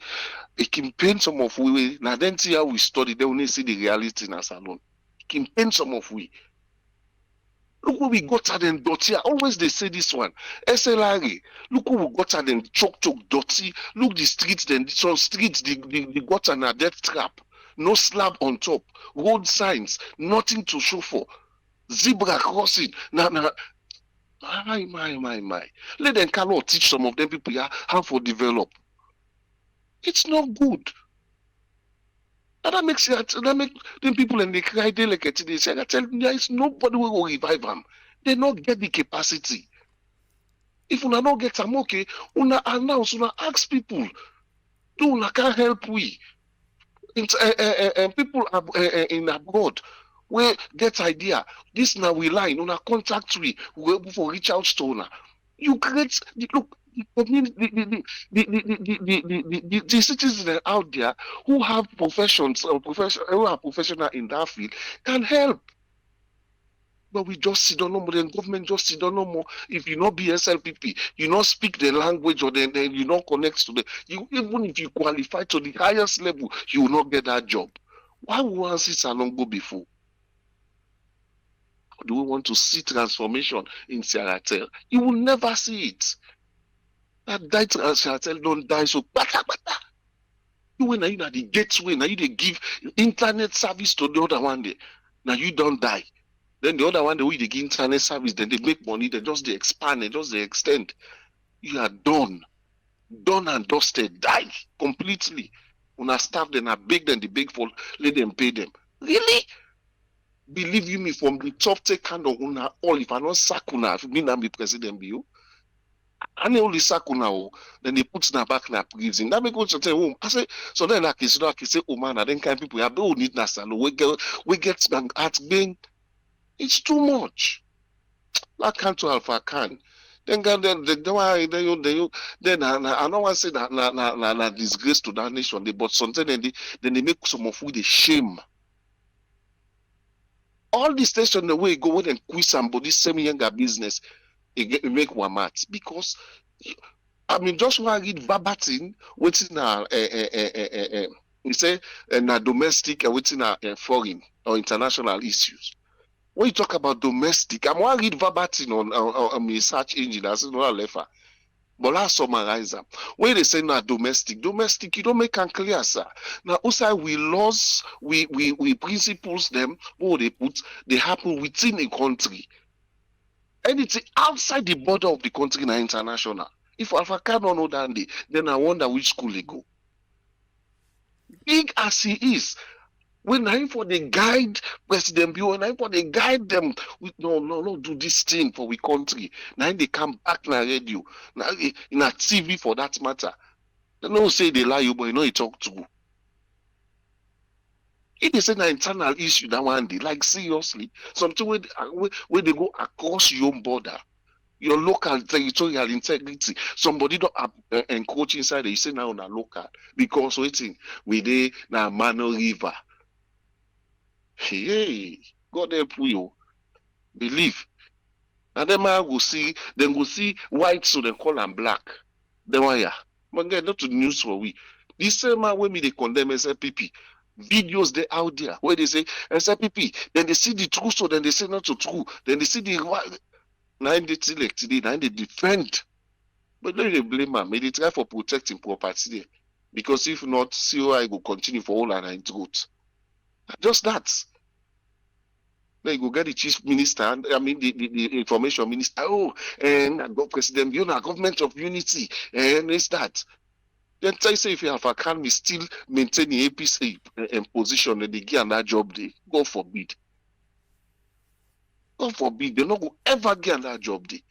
they can paint some of we. Now then see how we study, they only see the reality in a salon. Can paint some of we. Look what we got at them dirty. Always they say this one. SLRA. Look what we got at them choke dirty. Look the streets then some streets they got an a death trap. No slab on top. Road signs, nothing to show for. Zebra crossing. My. Let them cannot teach some of them people how to develop. It's not good. And that makes them people and they cry, they like it. They say, I tell them, there is nobody who will revive them. They not get the capacity. If una no get am, okay, una announce, una ask people. Do una can help we. People in abroad we get idea. This now we line una contact we able for reach out to una. You create look the community, the citizens out there who have professions or who are professional in that field can help. But we just sit on no more. The government just sit on no more. If you not be SLPP, you not speak the language or then you not connect to the. You even if you qualify to the highest level, you will not get that job. Why would one see Salongo before? Or do we want to see transformation in Seattle? You will never see it. That died Seattle don't die so bata. You when you the gateway, now you they give internet service to the other one day. Now you don't die. Then the other one, the way they give internet service, then they make money, they just they expand, they just they extend. You are done. Done and dusted. Die completely. When I staff them, I beg them, they beg for, let them pay them. Really? Believe you me, from the top take kind of una all, if I not sack una, if me not be president, be you. And they only sack una, then they put na back na prison. That make us tell home. I say, so then I can say, oh man, I then kind people, I don't need na salo. We get at being. It's too much. That can't to Alpha can. Then I don't want to say that na disgrace to that nation. But sometimes then they make some of who they shame. All the station the way go and quiz somebody same younger business, it make one match because I mean just want to read verbatim waiting we say na domestic waiting foreign or international issues. When you talk about domestic, I'm going to read verbatim on my search engine. I said, no, lefa. But let's summarize them. When they say now domestic, you don't make it clear, sir. Now, also we laws, we principles them, what they put, they happen within a country. Anything outside the border of the country na international. If Alpha cannot know that day, then I wonder which school they go. Big as he is. When I for the guide President Bio, when I for the guide them with no do this thing for we country. Now they come back na radio, now in a TV for that matter. They don't say they lie you, but you know you talk to. It is an internal issue that one day, like seriously, something where they go across your border, your local territorial integrity. Somebody don't encroach inside. They say now on a local because waiting we they now Mano River. Hey, God help you. Believe. And then man will see, then go see white, so they call them black. Then why ya? But get not to news for we. This same man when me they condemn SLPP. Videos they out there where they say SLPP, then they see the truth, so then they say not so true. Then they see the now they select today, now they defend. But don't they blame man. May they try for protecting property there. Because if not, COI will continue for all and truth. Just that. Then you go get the chief minister, I mean the information minister. Oh, and I got President Biona, government of unity, and it's that. Then tell you say if you have a can still maintain the APC position and they get that job day. God forbid. God forbid, they not go ever get that job day.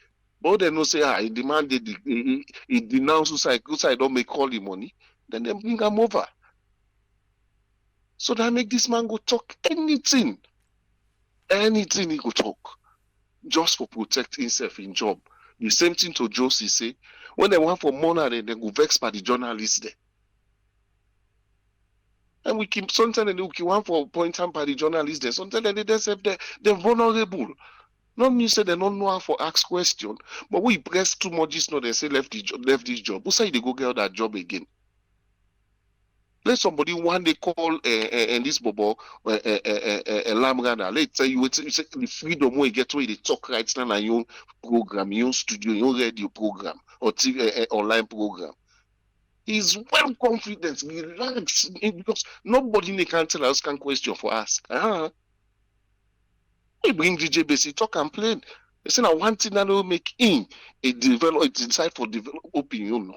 But they no say he demanded he denounce who don't make all the money, then they bring him over. So that make this man go talk anything he could talk just for protect himself in job. The same thing to Josie say when they want for money, they go vex by the journalists there. And we keep sometimes they want for point time by the journalists there. Sometimes they themselves they're vulnerable. Not me say they don't know how for ask question, but we press too much. Just know they say left this job. Who say they go get that job again? Let somebody one day call and this bobo Lamrana. Let's say you say the freedom where you get where they talk right now on your program, your studio, your radio program or TV online program. He's well confident, relax, because nobody can tell us can question for us. We bring DJ Basi talk and play. They say now one thing that will make him a decide for develop opinion.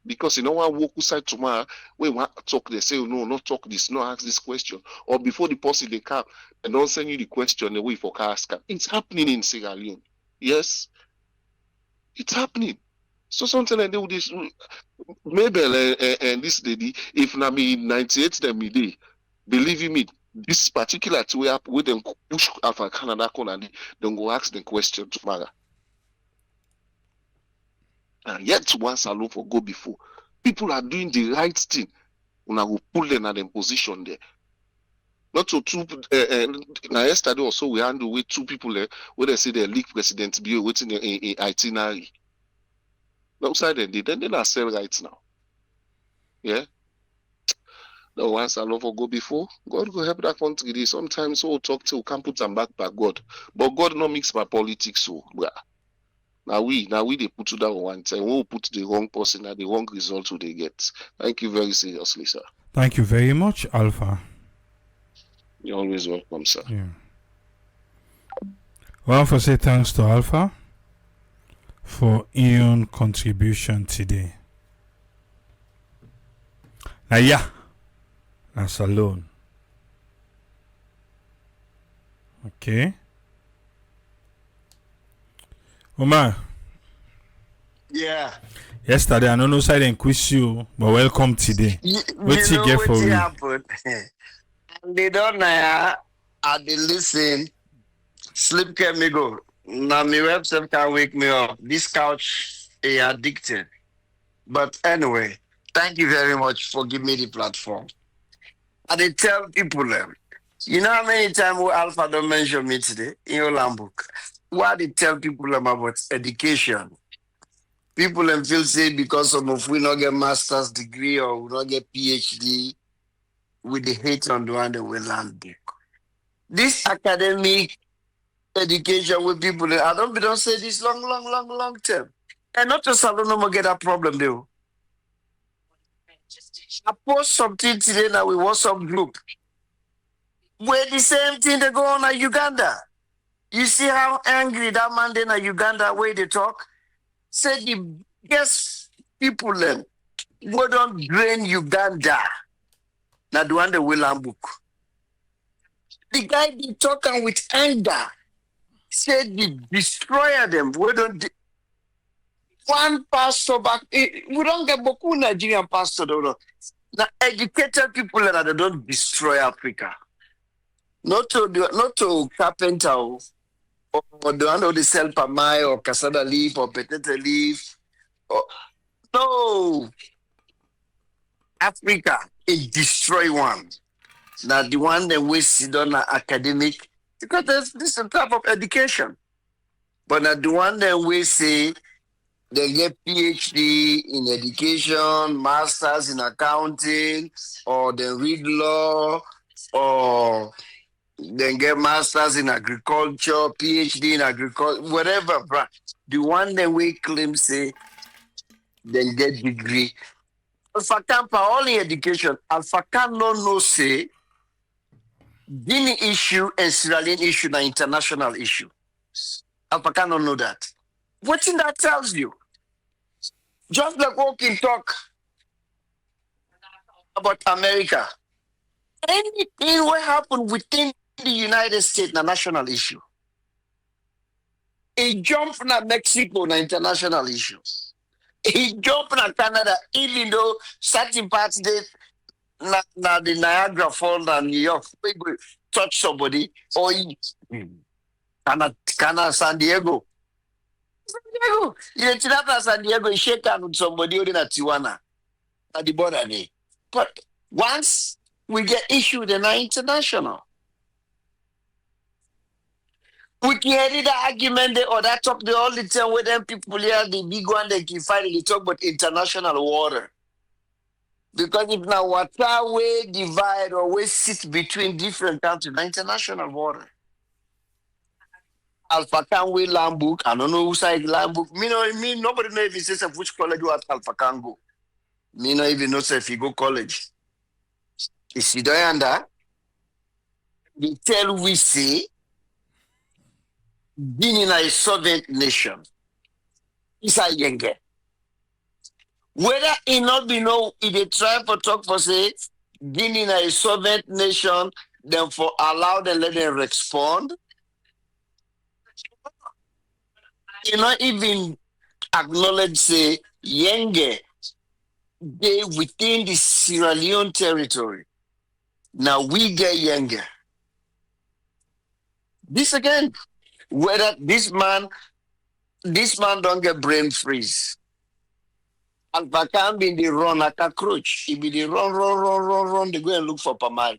Because you know one walk outside tomorrow when we want to talk, they say, oh, no, not talk this, no ask this question. Or before the person they come and don't send you the question the way for ask. It's happening in Sierra Leone. Yes. It's happening. So something like that, this Mabel and this lady, if na me 98 them me day, believe me, this particular two up with them push Alpha Canada corner, then go ask the question tomorrow. And yet once alone for go before. People are doing the right thing. When I will pull them at them position there. Not to two now yesterday also we handle with two people there where they say the league president be waiting in itinerary. Outside then they not sell rights now. Yeah. The once I love for go before, God will help that country. They sometimes so talk to can put them back by God. But God not mix my politics so Now we they put to that one time. We'll put the wrong person at the wrong result they get. Thank you very seriously, sir. Thank you very much, Alpha. You're always welcome, sir. Yeah. Well, for say thanks to Alpha for your contribution today. Now, yeah, that's alone. Okay. Omar. Yeah. Yesterday, I don't know side and quiz you, but welcome today. What you get for me? Happened? They don't know. I did listen. Sleep can me go. Now my website can wake me up. This couch is addicted. But anyway, thank you very much for giving me the platform. I did tell people them. You know how many times Alpha don't mention me today in your book? What they tell people them about education? People them feel say because some of we not get master's degree or we not get PhD, with the hate on the one that we land book. This academic education with people, I don't say this long term. And not just alone no more get a problem though. I post something today now with WhatsApp group. Where the same thing they go on at Uganda. You see how angry that man then at Uganda where they talk? Say the best people them go don't drain Uganda. Now the one the will book. The guy be talking with anger. Said the destroyer them. We don't one pastor back. We don't get beaucoup Nigerian pastor though. Now educated people that they don't destroy Africa. Not to carpenter or the one who they sell pamai or cassava leaf or potato leaf. No. Africa is destroy one. Now the one that we sit on academic because this is a type of education. But now the one that we say they get PhD in education, masters in accounting, or they read law, or they get masters in agriculture, PhD in agriculture, whatever. The one that we claim say they get degree. Alpha Camp are only education. Alpha Camp no say Guinea issue and Sierra Leone issue na international issue. Alpha Camp don't know that. What in that tells you? Just like walking talk about America. Anything will happen within the United States na national issue. A jump na Mexico na international issue. A jump na Canada, even though certain parts they na the Niagara Falls and New York, we go touch somebody or San Diego. You know, San Diego, you shake hands with somebody in a Tijuana at the border there. But once we get issued in our international, we can hear the argument or that talk the all the time with them people here, the big one they can finally talk about international water. Because if now water we divide or we sit between different countries, international water. Alpha Can we land book. I don't know who side land book. Me nobody know if he says of which college you at Alpha Can go. Me not even know if you go college. You see that they tell we say being in a sovereign nation is a younger. Whether it not be know if they try for talk for say being in a sovereign nation, then for allow them let them respond. You know, even acknowledge say Yenge they within the Sierra Leone territory. Now we get Yenge. This again, whether this man don't get brain freeze. Alpha can be the run like a cockroach. He be the run. They go and look for Pamai.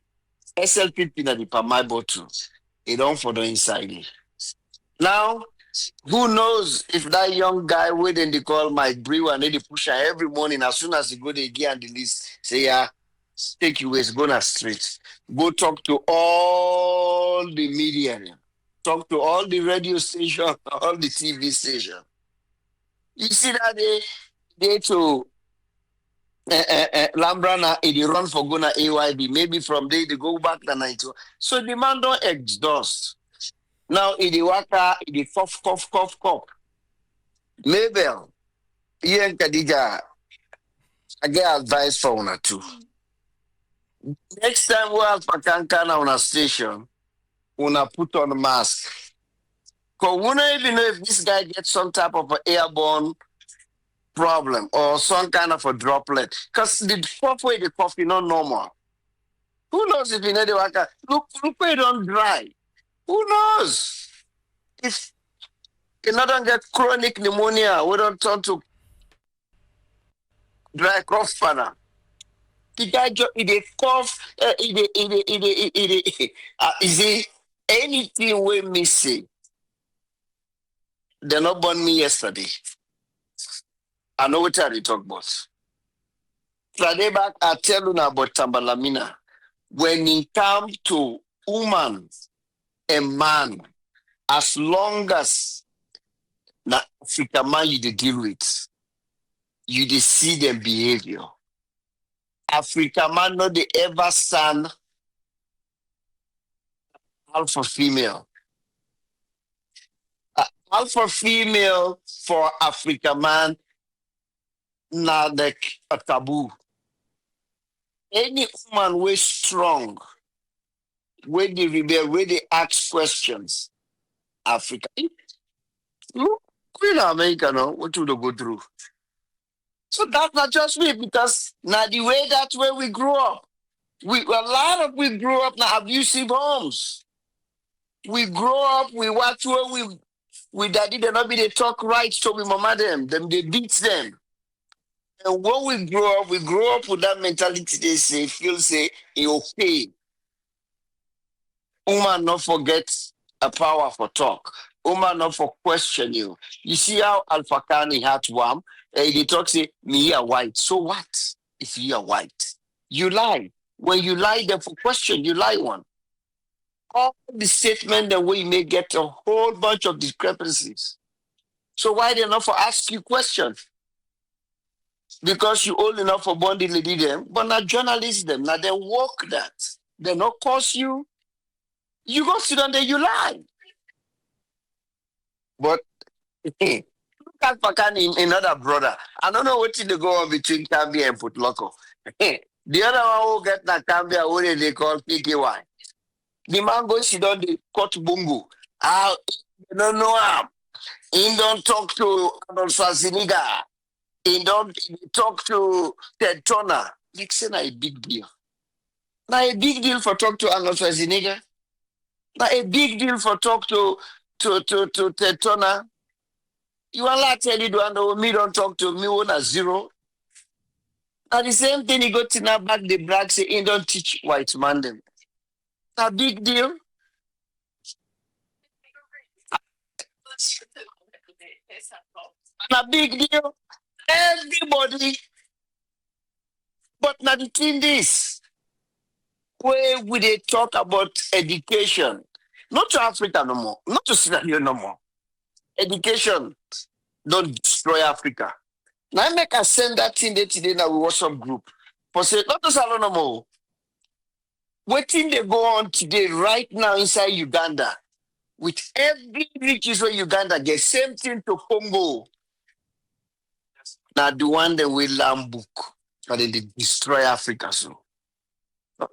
SLPP na the Pamai bottle. He don't for the inside. Now, who knows if that young guy waiting they call my brewer and they push her every morning as soon as he go they get on the list. Say yeah, take you ways, go na street. Go talk to all the media. Talk to all the radio station, all the TV station. You see that they to Lambrana, they run for Gona AYB. Maybe from there they go back to night. So the man don't exhaust. Now it waka, it cough. Mabel, Ian Kadija, I get advice for one or two. Next time we have Pakankana on a station, una put on a mask. Because we don't even know if this guy gets some type of an airborne problem or some kind of a droplet. Because the cough way the cough is not normal. Who knows if you know the waka? Look where it don't dry. Who knows? If you don't get chronic pneumonia, we don't turn to dry cough spanner. The guy just cough, is it anything we missing? They not born me yesterday. I know what I talk about. Friday back, I tell you now about Tambalamina. When it comes to woman and man, as long as na Africa man you dey deal with, you dey see them behavior. Africa man no dey ever stand alpha female. Alpha female for Africa man na like a taboo. Any woman way strong, where they rebel, where they ask questions, Africa. Look, Queen America, no, what do they go through? So that's not just me, because now the way that's where we grew up. A lot of we grew up in abusive homes. We grow up, we watch where we daddy they not be they talk right, so we mama them they beat them. And when we grow up with that mentality. They say, feel say, okay. Woman not forget a power for talk. Woman not for question you. You see how Alpha Kani had one? They talk say, me are white. So what if you are white? You lie. When you lie, then for question, you lie one. All the statement that we may get a whole bunch of discrepancies. So why they not for ask you questions? Because you old enough for bonding lady them, but not journalists them. Now they work that. They not cause you. You go sit down there, you lie. But look at Pakani, another brother. I don't know what they go on between Cambia and Putloco. The other one who get that Cambia, what they call PKY. The man goes sit down the cut bungu. You don't know him. He don't talk to Arnold Schwarzenegger. He don't talk to Ted Turner. Nixon a big deal. Now a big deal for talk to Arnold Schwarzenegger. Now a big deal for talk to Ted Turner. You want to tell you do me don't talk to me on a zero. Now the same thing he got to now back the brag say he don't teach white man them. A big deal. A big deal. Everybody. But now the thing is, where we they talk about education, not to Africa no more, not to Sierra Leone no more. Education don't destroy Africa. Now I make us send that thing there today in our WhatsApp group. For say, not to Salon no more. Waiting they go on today, right now inside Uganda, with every riches where Uganda get, same thing to Congo. Now the one that will learn book, and then they destroy Africa. So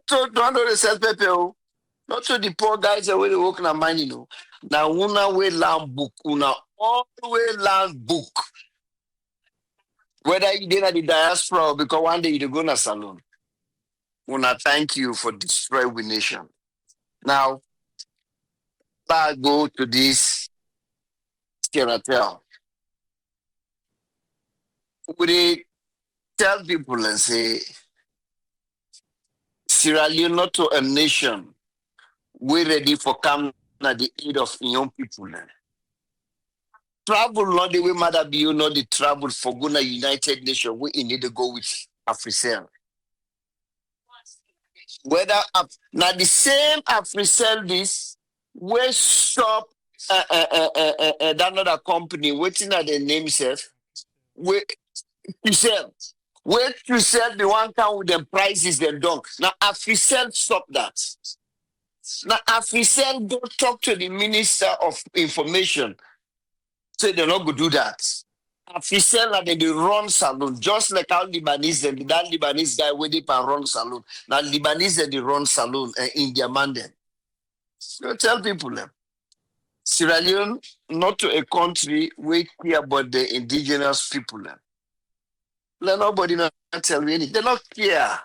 don't know the self people. Not to the poor guys that they work in money, you know. Now una we learn book, una all we learn book. Whether you did at the diaspora, because one day you go to salon. Una thank you for destroying the nation. Now, I go to this Keratel. We tell people and say, Sierra Leone not to a nation. We ready for come at the aid of young people. Travel not the way Mother be you not the travel for Guna United Nations. We need to go with Africell. Whether now the same Africell this we stop that another company waiting at the name self. We sell. Wait to sell the one count with the prices them done. Now Africell stop that. Now Africell go talk to the Minister of Information. Say they're not going to do that. Africell and they run salon, just like how Lebanese, that Lebanese guy where they can run salon. Now Lebanese they run salon in their mandate. So tell people them. Sierra Leone not to a country where care about the indigenous people. Let nobody not tell me anything. They don't care.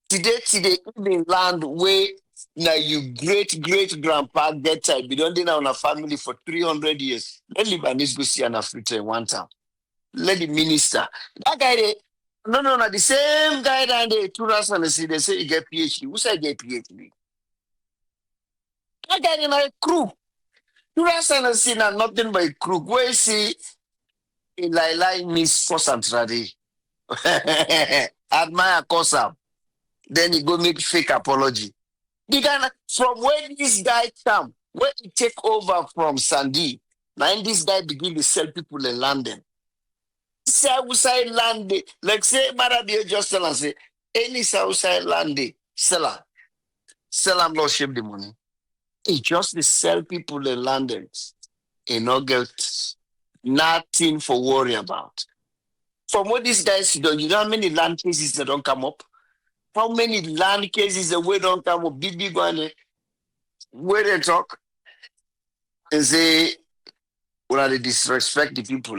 Today, even land where now you great grandpa get time. We don't dinner on a family for 300 years. Let Lebanese go see an African one time. Let the minister. That guy they, no, the same guy down there, 2000, they say he get PhD. Who said get PhD? That guy in a crook. 2000 now nothing but a crook. Where you see Ilai Miss Force and Trade. Admire Kosa. Then he go make fake apology. The guy, from where this guy come, where he take over from Sandy, now this guy begin to sell people in London. Southside land, like say Marabia just tell and say, any Southside land, sell them, not ship the money. He just to sell people in London. He not get nothing for worry about. From what these guys do, you know how many land cases that don't come up? How many land cases that we don't come up? Big one, where they talk and say, when they disrespect the people,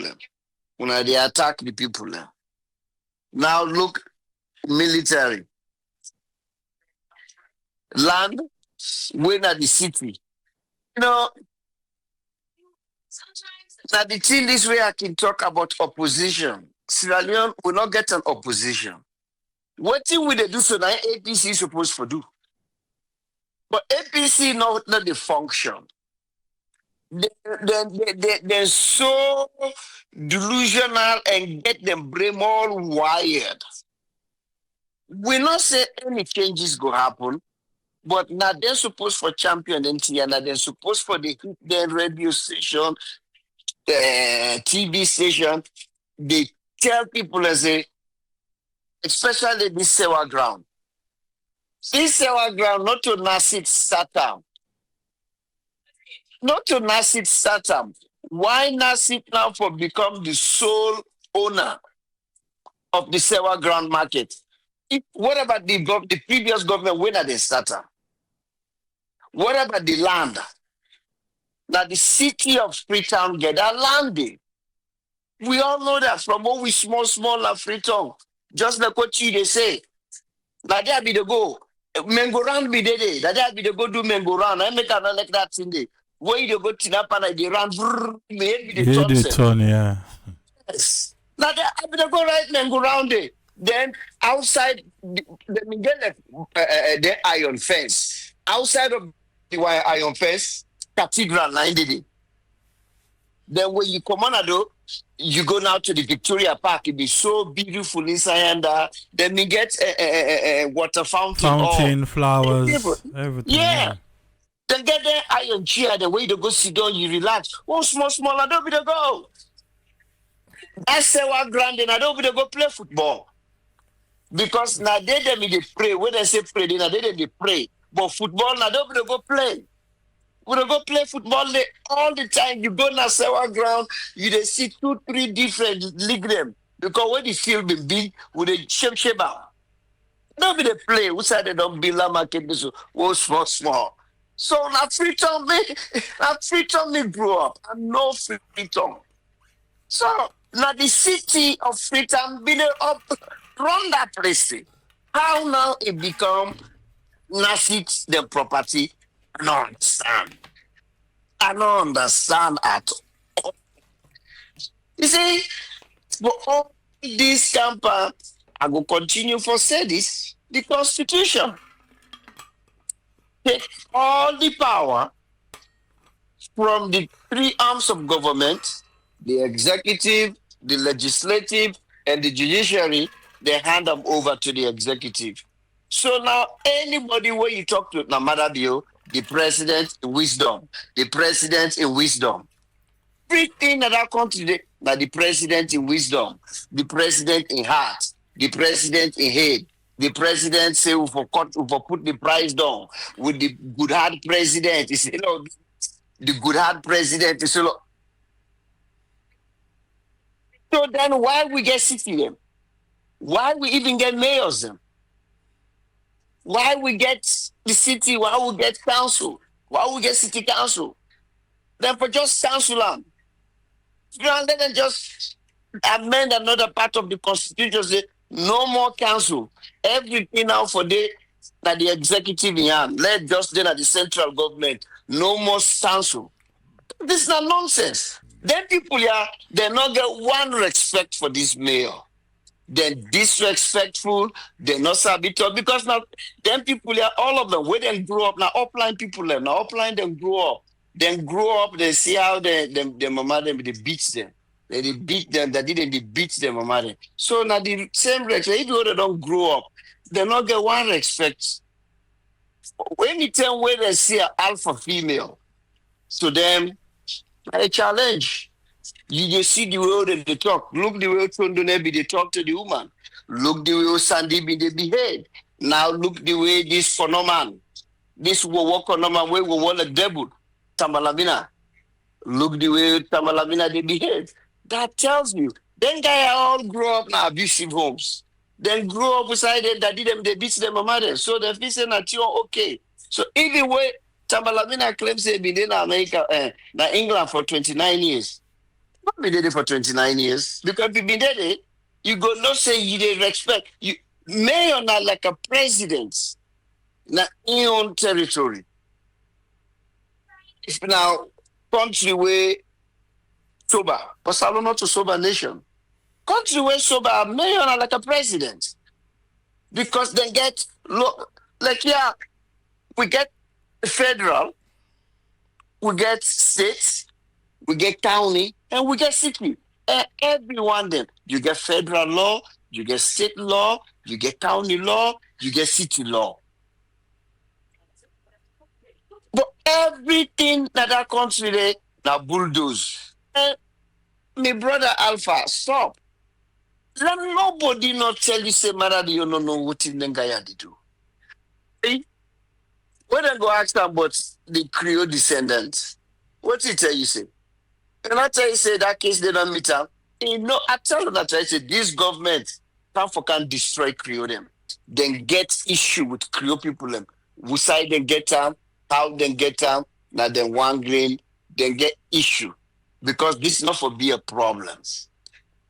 when they attack the people. Now look, military. Land, when at the city. You know, now the thing this way I can talk about opposition. Sierra Leone will not get an opposition. What thing will they do so now APC is supposed to do? But APC not the function. They're so delusional and get them brain all wired. We not say any changes go happen, but now they're supposed for champion NT and they're supposed for the radio station, the TV station. They tell people as a, especially this sewer ground. This sewer ground not to Nasit Satam. Not to Nasit Satam. Why Nasit now for become the sole owner of the sewer ground market? What about the previous government when are they started? What about the land? Now the city of Freetown get that land. We all know that from what we small of Freetown. Just like what they say. Now there be the go. Mango round be there. That be the go do mango round. I make another like that thing there. Where you go to Napa and they run maybe the turn, yeah. Yes. Now there be the go right mango round there. Then outside the iron fence. Outside of the iron fence, cathedral 90. Then when you come on you go now to the Victoria Park. It be so beautiful inside, and then you get a water fountain, flowers, everything. Yeah. Then get there iron chair. The way to go sit down, you relax. Oh, small. I don't be to go. That's our grand, and I don't be to go play football. Because now they pray. When I say pray, they pray. But football, now don't be to go play. We don't go play football all the time. You go to our ground, you they see 2-3 different league them. Because when the field be big, with the shape out. Don't be the play. We say they don't build a market this small. So now Freetown me grow up. I'm no Freetown. So Now the city of Freetown build up run that place. How now it become Nasit the property? I don't understand. I don't understand at all. You see, for all this campaign, I will continue for say this. The Constitution take all the power from the three arms of government, the executive, the legislative, and the judiciary. They hand them over to the executive. So now anybody where you talk to, no matter the president in wisdom, the president in wisdom. Everything that I country today, now the president in wisdom, the president in heart, the president in head, the president say we for put the price down with the good heart president. Is the good heart president is so then why we get city them? Why we even get mayors them? Why we get the city? Why we get council? Why we get city council? Then for just council land. Let them just amend another part of the constitution. Say no more council. Everything now for the executive in hand. Let just then at the central government. No more council. This is not nonsense. Then people here, they not get one respect for this mayor. They're disrespectful, they're not saboteur because now them people here, all of them, where they grow up, now upline people them, now upline them grow up. Then grow up, they see how the mama them they beat them. They beat them, they didn't beat them mama them. So now the same respect, if you don't grow up, they not get one respect. Anytime where they see an alpha female, to them, a challenge. You just see the way they talk. Look the way Tondonebi they talk to the woman. Look the way Sandy they behave. Now look the way this phenomenon, this work phenomenon where we want a devil, Tamalamina. Look the way Tamalamina they behave. That tells you. Then guy all grow up in abusive homes. Then grow up beside them that did them, they beat them mother. So the fish that you okay. So even way Tamalamina claims they been in America, England for 29 years. Not been there for 29 years. Because if you been there, you go not say you didn't respect. You mayor not like a president. Not in your own territory. If now country where sober, but Salon not to sober nation. Country where sober, mayor not like a president. Because they get like we get federal, we get states, we get county, and we get city. And everyone then, you get federal law, you get state law, you get county law, you get city law. But everything that comes with it, now bulldoze. And my brother Alpha, stop. Let nobody not tell you, say, Mara, you don't know what in Nengaya they do. Hey? When I go ask them about the Krio Descendants, what did he tell you, say? And I tell you, say, that case they don't meet up. I tell them that I say, this government can destroy Krio them. Then get issue with Krio people them. Which side they get them, how they get them, now then one grain, then get issue. Because this is not for be a problem.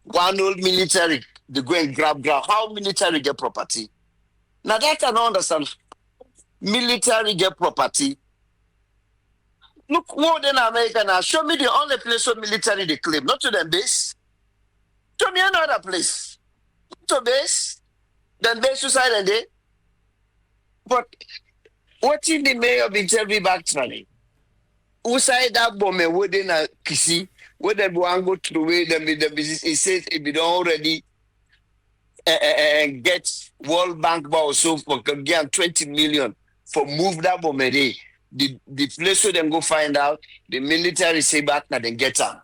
One old military, they go and grab. How military get property? Now that I don't understand. Military get property. Look, what in America now? Show me the only place where military they claim, not to them base. Show me another place. To base, then base suicide and they. But what in the mayor been tell me back training? Who say that bomb within a kissy, where they go through way them with the business, he says if you don't already get World Bank or so for get 20 million for move that bomb a day. The place where them go find out, the military say back now then get them.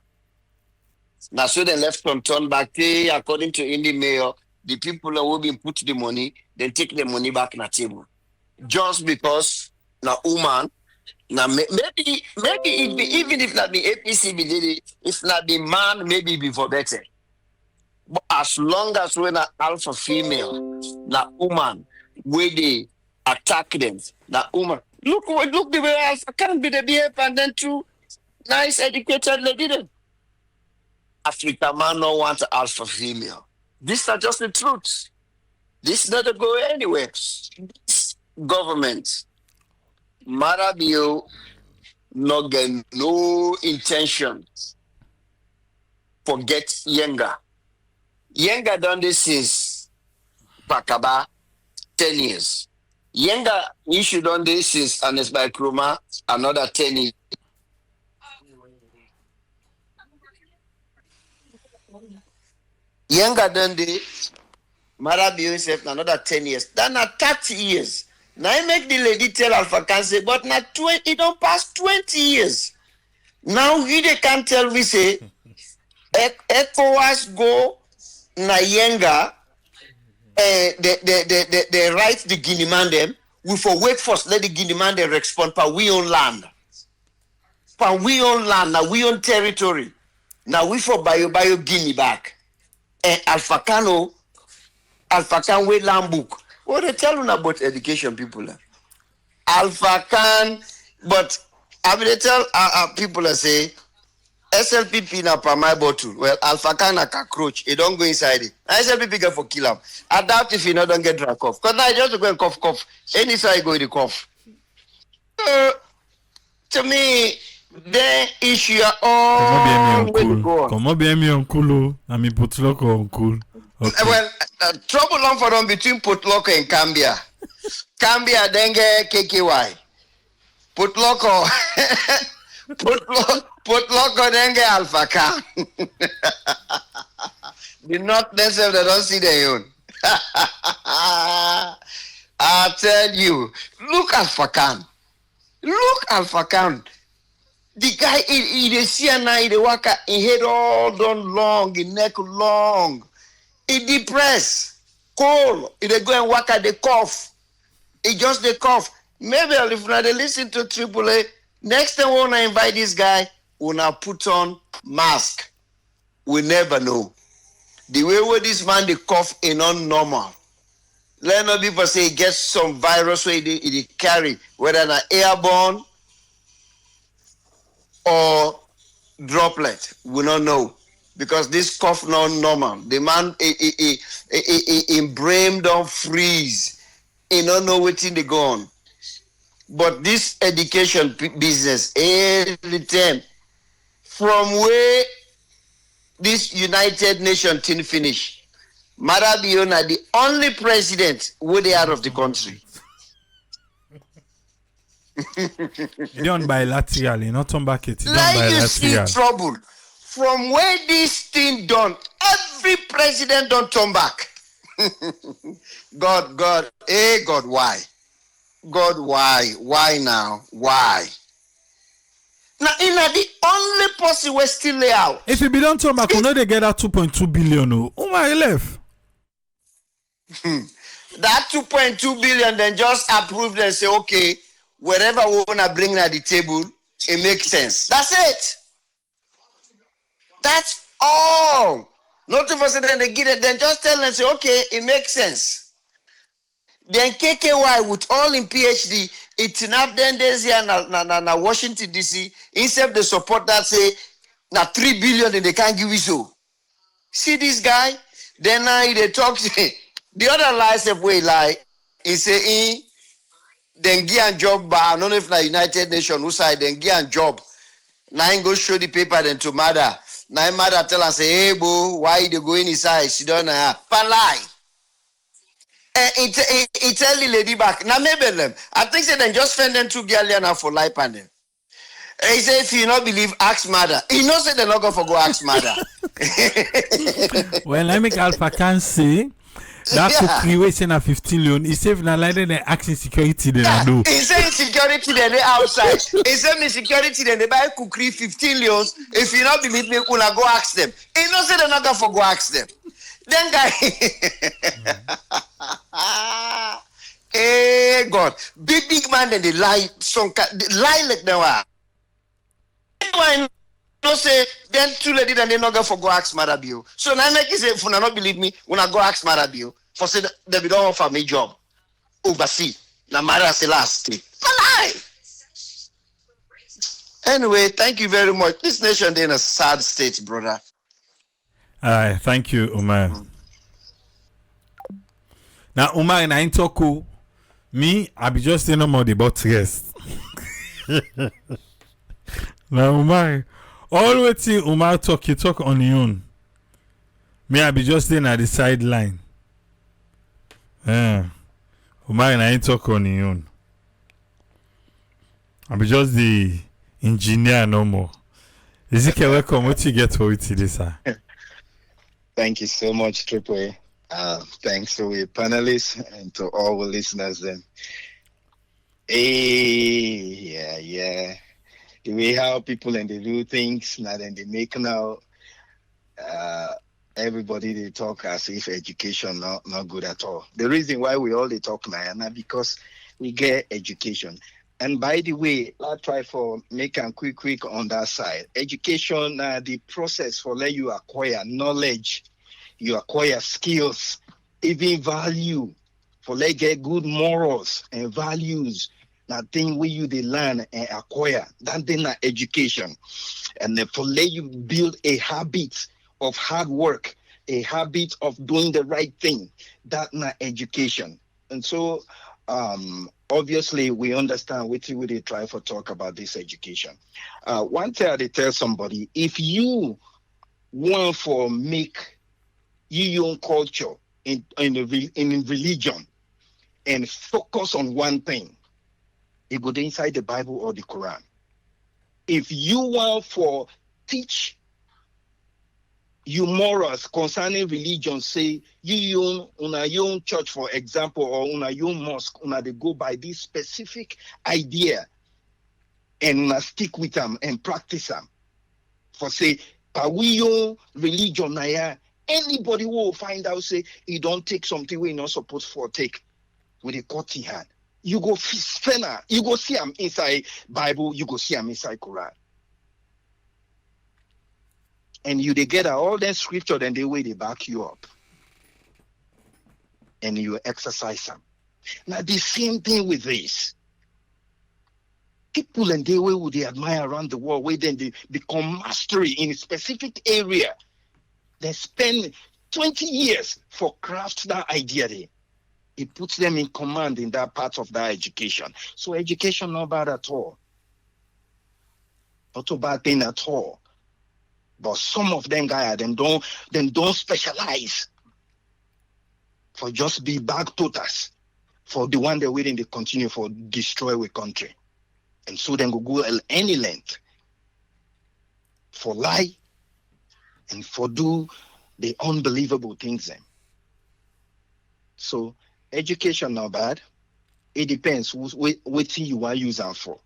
Now so they left from turn back, according to Indy mayor, the people that will be put the money, then take the money back na table. Just because now woman, now maybe it be, even if not the APC be did it, if not the man, maybe be for better. But as long as when an alpha female, that woman, where they attack them, that woman. Look the way alpha can be the behave and then two nice educated lady then. Africa man no want alpha female. These are just the truth. This not go anywhere. This government, Marabio, no get no intention forget Yenga. Yenga done this since Pakaba 10 years. Yenga issue done this since Anes by Kruma another 10 years. Yenga done this Marabio himself another 10 years. Then not 30 years. Now I make the lady tell Alpha can say, but not 20, it don't pass 20 years. Now he they can't tell me say ECOWAS go na Yenga they write the Guinea man them. We for wait first, let the Guinea man they respond pa we own land. Pa we own land, now we own territory. Now we for bio Guinea back. And Alpha Can wait land book. What they tell you about education people? Alpha Can, but I mean they tell people that say SLPP na per my bottle. Well, Alpha Can a cockroach. It don't go inside it. SLPP get for kill him. I doubt if you not don't get dry cough. Because now you just go and cough. Any side go the cough. To me, the issue all way to go on. Comment bien mi uncle? Na mi putloko uncle. Okay. Well, trouble on for them between Putloko and Cambia. Cambia dengue KKY. Putloko. Putloko dengue Alpha Can. The North themselves they don't see their own. I tell you, look Alpha Can. Look Alpha Can. The guy he the see now he the waka he head all done long, his neck long. He depressed, cold. He they go and work at the cough. He just the cough. Maybe if they listen to AAA, next time we wanna invite this guy, wanna put on mask. We never know. The way where this man the cough is not normal. Let no people say he gets some virus where he carry, whether an airborne or droplet. We don't know. Because this cough not normal. The man in brain don't freeze. He don't know what's in the gun. But this education business, every time, from where this United Nations thing finish, Marabiona, the only president who they out of the country. Done bilaterally, not on back it. Like you see trouble. From where this thing done, every president don't turn back. God, God, why? God, why? Why now? Why? Now, the only person we still lay out. If you be done turn back, we know they get that 2.2 billion. Oh my left. That 2.2 billion then just approved and say, okay, wherever we wanna bring at the table, it makes sense. That's it. That's all. Not to say then they get it, then just tell them say, okay, it makes sense. Then KKY with all in PhD, it's enough then there's here na Washington DC, instead they support that say na 3 billion and they can't give you so. See this guy? Then now they talk the other lies of way lie. He say then give and job I don't know if na United Nations who side then give and job. Now I go show the paper then to mother. Now mother tell her say, hey boo, why they go inside? She don't know. Lie. He tell the lady back. Now maybe them. I think say then just spend them 2 galleon for life and them. He say if you not believe, ask mother. He knows say they're not going to go ask mother. Well, I make Alpha Can say that creation of 15 million. He say na like they ask insecurity then I do. He say insecurity then they outside. He say insecurity then they buy cookery 15 millions. If you not believe me, una go ask them. He knows say they're not going to go ask them. Then guy, hey God, big man then they lie, they lie like they were. Why no say then 2 lady then they not go for go ask Marabio. So now like he say if you not believe me, when I go ask Marabio for say they be don't offer me job oversee. Na Mara say last day. Lie. Anyway, thank you very much. This nation they in a sad state, brother. Alright, thank you, Umar. Now, Umar, and I talk me, I be just saying no more about rest. Now, Umar, all waiting Umar talk, you talk on your own. Me, I be just saying at the sideline. Umar, and I talk on your own. I be just the engineer no more. Ezekiel, welcome. What you get for it today, sir? Thank you so much, Triple A. Thanks to the panelists and to all the listeners. Then, yeah. The way how people and they do things now, then they make now. Everybody they talk as if education not good at all. The reason why we all they talk now because we get education. And by the way, I'll try for make a quick on that side. Education, the process for let you acquire knowledge, you acquire skills, even value, for let get good morals and values. That thing where you they learn and acquire. That thing na education. And then for let you build a habit of hard work, a habit of doing the right thing. That na education. And so obviously, we understand what they try to talk about this education. One thing they tell somebody, if you want for make your own culture in religion and focus on one thing, it go inside the Bible or the Quran. If you want for teach you morals concerning religion, say you una your own church, for example, or una your own mosque, una they go by this specific idea and una stick with them and practice them. For say, but we your religion naya, anybody will find out say you don't take something we not supposed for take with a cutty hand. You go spinner, you go see them inside Bible, you go see them inside Quran. And you they get all that scripture, then they back you up. And you exercise them. Now the same thing with this. People and they would they admire around the world, where then they become mastery in a specific area. They spend 20 years for craft that idea there. It puts them in command in that part of that education. So education not bad at all. Not a bad thing at all. But some of them guys, them don't specialize for just be bag toters for the one they're waiting to continue for destroy the country. And so then go any length for lie and for do the unbelievable things then. So education not bad. It depends what thing you want to use them for.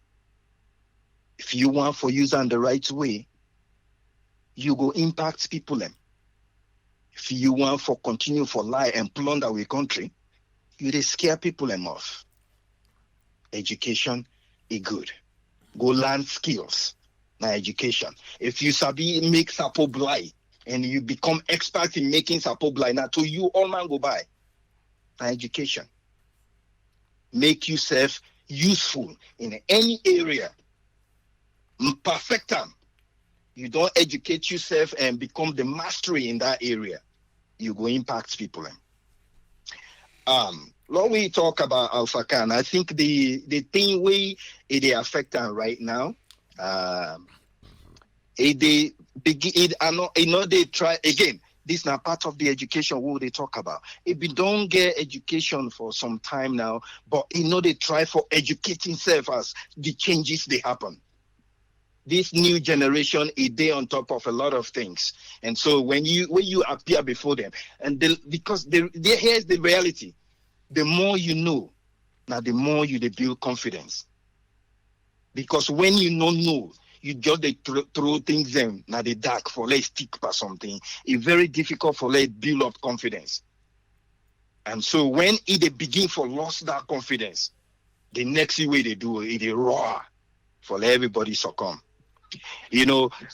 If you want for use them the right way, you go impact people them. If you want for continue for lie and plunder our country, you they scare people them off. Education is good. Go learn skills. Now education. If you sabi make sapo blind and you become expert in making sapo blind, now to you all man go by. Now education. Make yourself useful in any area. Perfect them. You don't educate yourself and become the mastery in that area, you go impact people. When we talk about Alpha Khan, I think the thing they affect them right now, they try again. This is not part of the education what they talk about. If we don't get education for some time now, but they try for educating themselves as the changes they happen. This new generation is there on top of a lot of things, and so when you appear before them, and because here's the reality: the more you know, now the more you build confidence. Because when you don't know, you just throw things in now the dark for let's stick for something. It's very difficult for let's build up confidence. And so when they begin for lost that confidence, the next way they do it, they roar for let everybody succumb.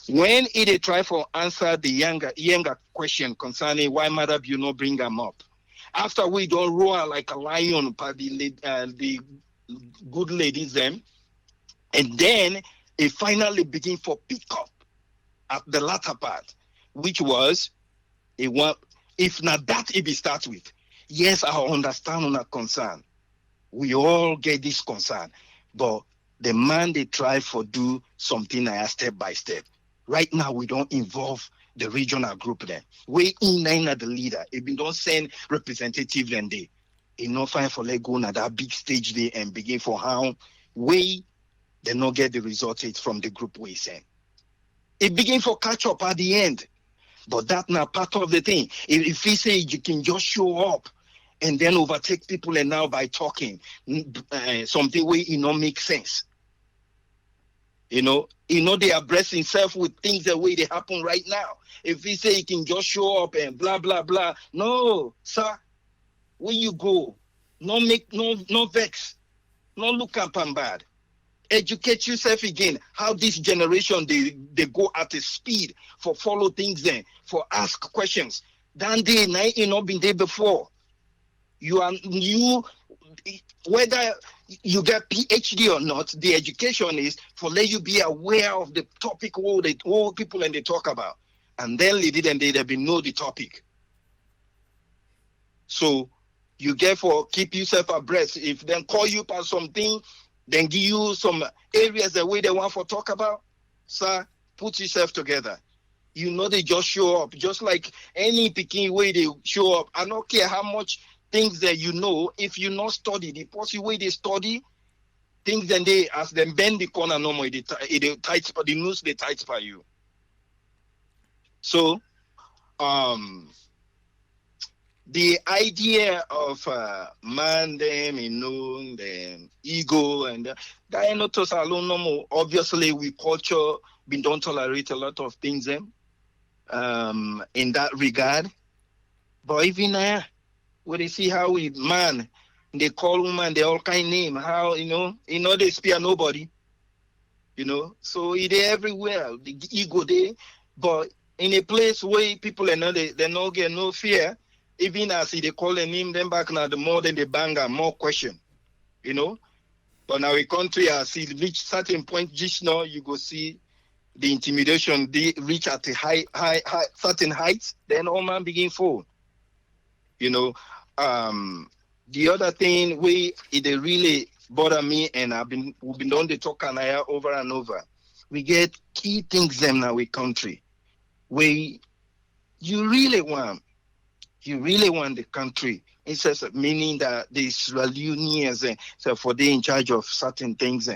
When they try for answer the younger question concerning why Mother you not bring them up, after we don't roar like a lion by the good ladies them, and then it finally begin for pick up at the latter part, which was If not that it be start with, yes, I understand on a concern. We all get this concern, but the man they try for do something step by step. Right now, we don't involve the regional group there. We in the leader. If we don't send representative then they enough fine for let go na that big stage there and begin for how we they not get the result from the group we send. It begin for catch up at the end. But that's not part of the thing. If we say you can just show up and then overtake people and now by talking, something way it don't make sense. They address himself with things the way they happen right now. If we say you can just show up and blah, blah, blah. No, sir. Where you go? No vex. No look up and bad. Educate yourself again. How this generation they go at a speed for follow things then, for ask questions. Than they not been there before. Whether you get PhD or not, the education is for let you be aware of the topic all people and they talk about. And then they be know the topic. So you get for keep yourself abreast. If then call you about something, then give you some areas the way they want for talk about, sir, put yourself together. They just show up. Just like any picking way they show up. I don't care how much things that if you not study, the possible way they study, things then they, as them bend the corner normally, they tight for the news, they tight for you. So, the idea of man, them, the ego, and that not us alone no more. Obviously, we culture we don't tolerate a lot of things in that regard. But even when they see how we man, they call woman, they all kind name. How they spare nobody. So it everywhere. The ego there, but in a place where people they not get no fear. Even as they call a name, them back now, the more than they bang and more question, But now we country as it reach certain point, just now you go see the intimidation they reach at a high certain heights, then all man begin fall. The other thing it really bother me, and we've been on the talk and over and over. We get key things them now we country where you really want the country. It says meaning that the Israelians so for they in charge of certain things.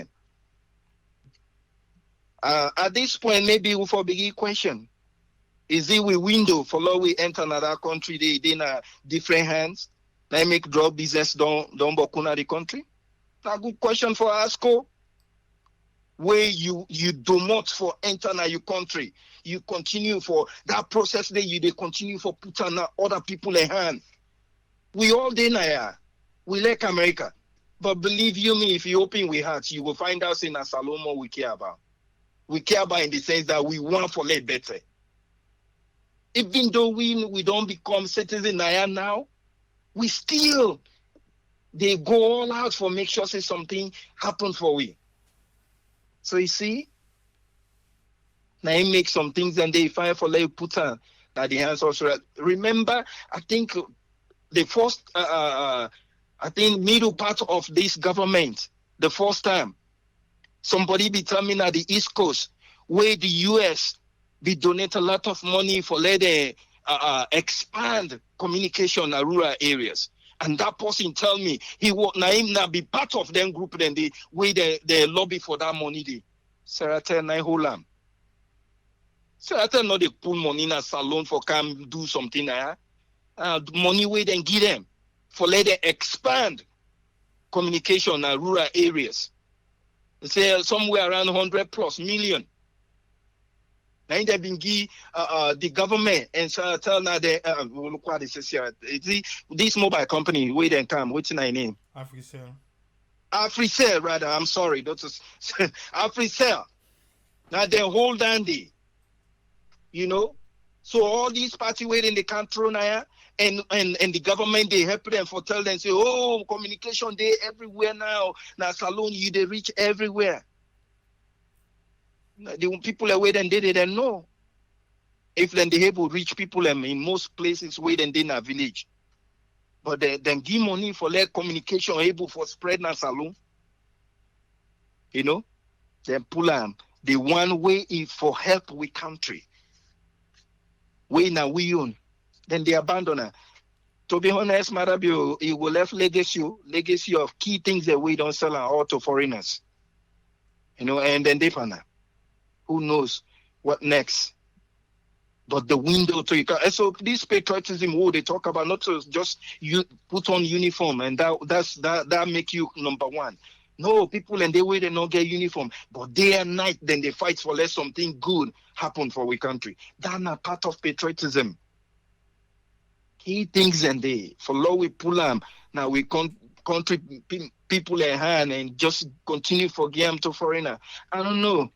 At this point, maybe we for big question. Is it we window for law we enter another country, they in different hands? They make drug business don't bokuna the country? A good question for ASCO. Where you do not for enter na your country. You continue for that process there, they continue for put on other people in hand. We all deny we like America. But believe you me, if you open with heart, you will find out in a Salomo we care about. We care about in the sense that we want for let better. Even though we don't become citizens now, we still they go all out for make sure say something happen for we. So you see, now he make some things and they find for let you put on that the hands also. Remember, I think the first, middle part of this government, the first time, somebody be telling me at the East Coast where the U.S. be donate a lot of money for let them expand communication in rural areas. And that person tell me he will not be part of them group then the way they lobby for that money. They Sarah tell Holam. Sarah tell not they pull money in a salon for come do something money way then give them for let them expand communication in rural areas. They say somewhere around 100+ million. Now they been give the government and so tell now they look what this is here. This mobile company where they come, what's my name? Africell rather. I'm sorry, that's Africell. Now they hold on the, So all these party waiting they control now and the government they help them for tell them say, oh, communication day everywhere now. Now salon you they reach everywhere. The people are waiting, they didn't know. If then they able reach people in most places where then they in a village. But then give money for their communication able for spread na salon. You know, then pull them. The one way is for help with country. We now we own. Then they abandon her. To be honest, Marabio, it will left legacy of key things that we don't sell out to foreigners. You know, and then they find out. Who knows what next? But the window to and so this patriotism, what they talk about, not to just you put on uniform and that make you number one. No, people and they way they not get uniform, but day and night then they fight for let something good happen for our country. That's not part of patriotism. Key things and they follow we pull them. Now we country people in hand and just continue for game to foreigner. I don't know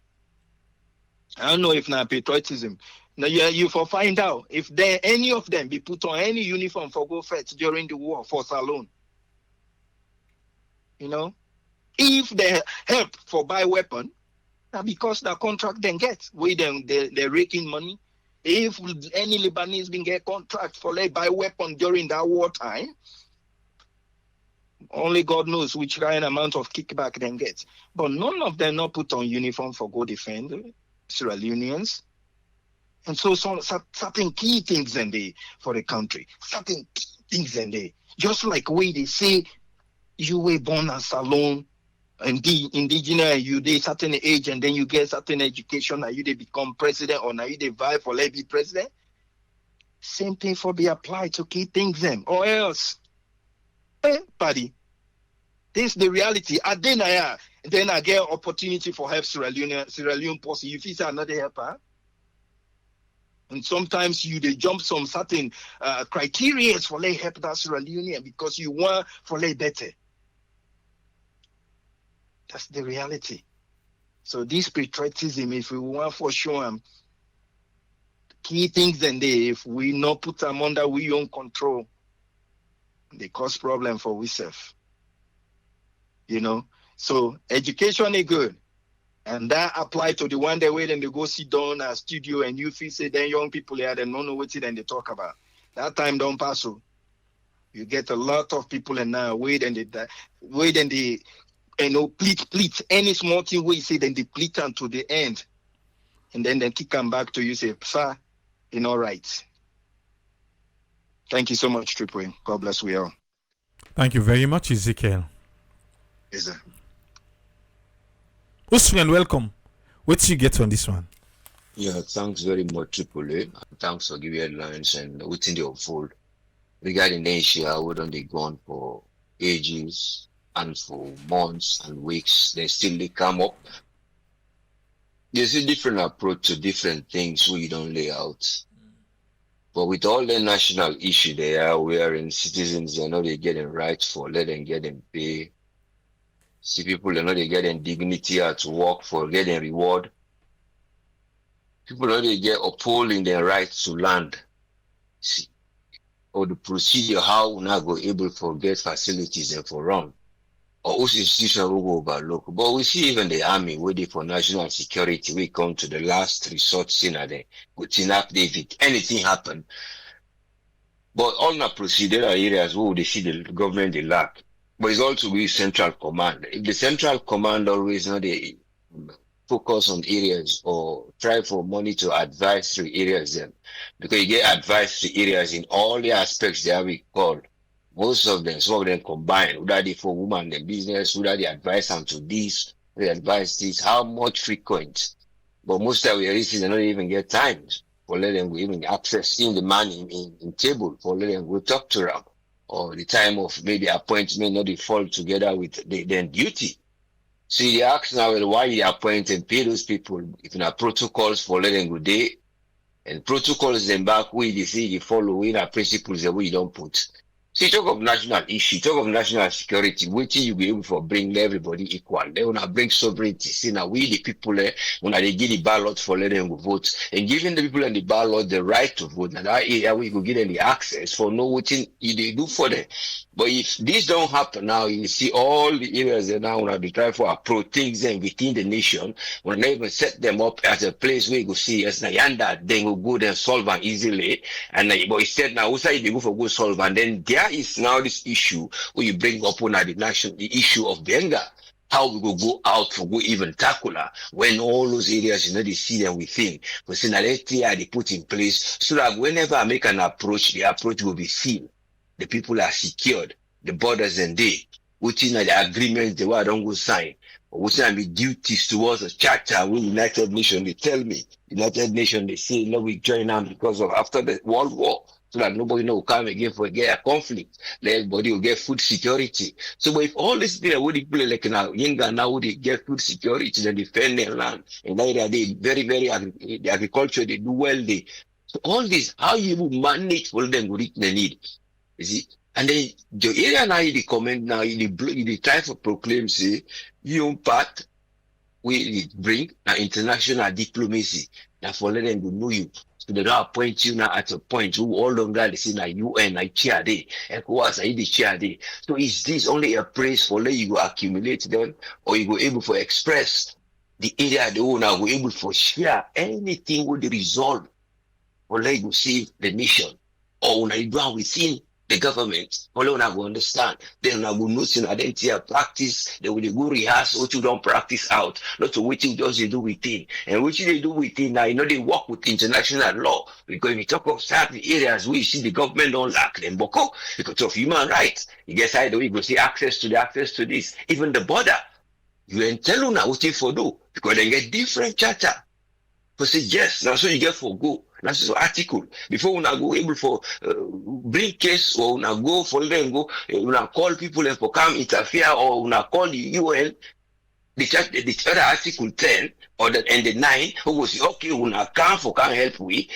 if not patriotism. Now you for find out if there any of them be put on any uniform for go fight during the war for Salon. You know, if they help for buy weapon, now because the contract then get we them they're raking money. If any Lebanese been get contract for like buy weapon during that war time, only God knows which kind of amount of kickback they get. But none of them not put on uniform for go defend Sierra Leoneans. And so certain key things in there for the country. Certain key things in there. Just like way they say you were born as Salon and the indigenous you they certain age and then you get certain education and you they become president or now you they vie for let be president. Same thing for be applied to key things them or else. Buddy. This is the reality. Then I get opportunity for help Sierra Leone posse. You feel another helper. And sometimes you they jump some certain criteria for let help that Sierra Leone because you want for let better. That's the reality. So this patriotism, if we want for sure, key things and if we not put them under we own control, they cause problem for ourselves. You know, so education is good. And that apply to the one they wait and they go sit down at studio and you feel say then young people here they don't know what it and they talk about. That time don't pass so. You get a lot of people and now wait and they you know pleat any small thing where you say then they pleat them to the end. And then they kick them back to you say, sir, you know right. Thank you so much, Triple. God bless we all. Thank you very much, Ezekiel. Yes, sir. Usman, welcome. What did you get on this one? Yeah, thanks very much, Triple A. Thanks for giving headlines and within the unfold. Regarding Asia, we don't they gone for ages and for months and weeks. They still they come up. There's a different approach to different things we don't lay out. But with all the national issue they are, wherein citizens they know they getting rights for, let them get them pay. See people they know they getting dignity at work for getting reward. People know they get upholding their rights to land. See, or the procedure how we not go able to get facilities and for run. Or also institution will go overlook. But we see even the army waiting for national security. We come to the last resort scene at the Kutinap David. Anything happen. But all the procedural areas where they see the government they lack. But it's also with central command. If the central command always know they focus on areas or try for money to advisory areas then, because you get advisory areas in all the aspects that we call. Most of them, some of them combined, whether they for women, the business, whether they advise them to this, they advise this, how much frequent. But most of the reasons they don't even get time for let them go even access in the money in table for let them go talk to them. Or the time of maybe appointment, not they fall together with their duty. So they ask now, well, why you appoint and pay those people if not protocols for let them go day and protocols them back, we they say they follow in our principles that we don't put. See, talk of national issue, talk of national security, which you be able to bring everybody equal. They wanna bring sovereignty. See, now we the people, when they give the ballot for letting them vote, and giving the people in the ballot the right to vote, and that area we go give them the access for know what they do for them. But if this don't happen now, you see all the areas that now when they try for approach things them within the nation, when they even set them up as a place where you go see as Nayanda, then go go there solve them easily. And but instead now, also they go for go solve, and then there is now this issue where you bring up on the issue of Benga. How we go out for go even tackle her when all those areas, they see them within. But see, now they put in place so that whenever I make an approach, the approach will be seen. The people are secured, the borders and within the agreements they don't go sign. Within the duties towards a charter with United Nations, they tell me, United Nations, they say, no, we join them because of after the World War. So that nobody will come again for get a conflict. Everybody will get food security. So if all this thing would people like now, younger now they get food security, they defend their land. And now they very, the agriculture, they do well. So all this, how you will manage for them to reach the need. You see? And then the area now they comment now, they try to proclaim, say, you part, we bring an international diplomacy. That for let them to know you. So they don't appoint you now at a point who all of that is in a UN, I chair day, and who was I the chair day. So is this only a praise for let you go accumulate them, or you go able to express the area the owner go able to share anything with the resolve, or let you save the nation, or when you do within the government, all of them will understand. Then I will notice in identity practice, they will go rehearse what you don't practice out, not to what you just do within. And what you do within now, they work with international law. Because if you talk of certain areas where you see the government don't lack them, because of human rights, you get side we go see access to this, even the border. You ain't tell now what you for do, because they get different charter. For say yes, now so you get for go. That's the article. Before when I go able for bring case or when I go for them go, when I call people and for come interfere or when I call the UN, the other article 10 or and the 9 who will say okay when I come for can help we.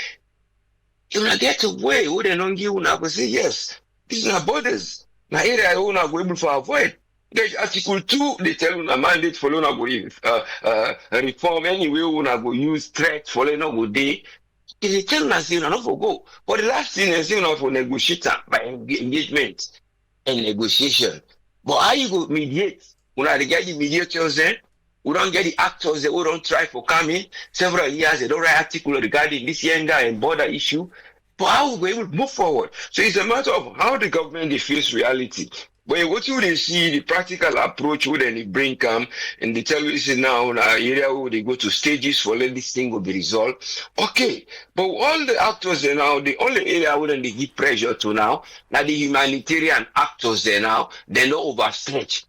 You wanna get away, who they don't give una go say yes. This is our borders. Now area I wanna go able for avoid. There's Article 2, they tell you a mandate for una go reform anyway, una go use threat for una go day. They tell us you not for go. But the last thing is you know for negotiator by engagement and negotiation. But how you go mediate? When I get the mediators then, we don't get the actors that we don't try for coming. Several years they don't write article regarding this younger and border issue. But how we able to move forward? So it's a matter of how the government they face reality. But what you they see the practical approach where they bring come and they tell you this is now in an area where they go to stages for let this thing will be resolved. Okay, but all the actors there now, the only area where they give pressure to now the humanitarian actors there now, they don't overstretch.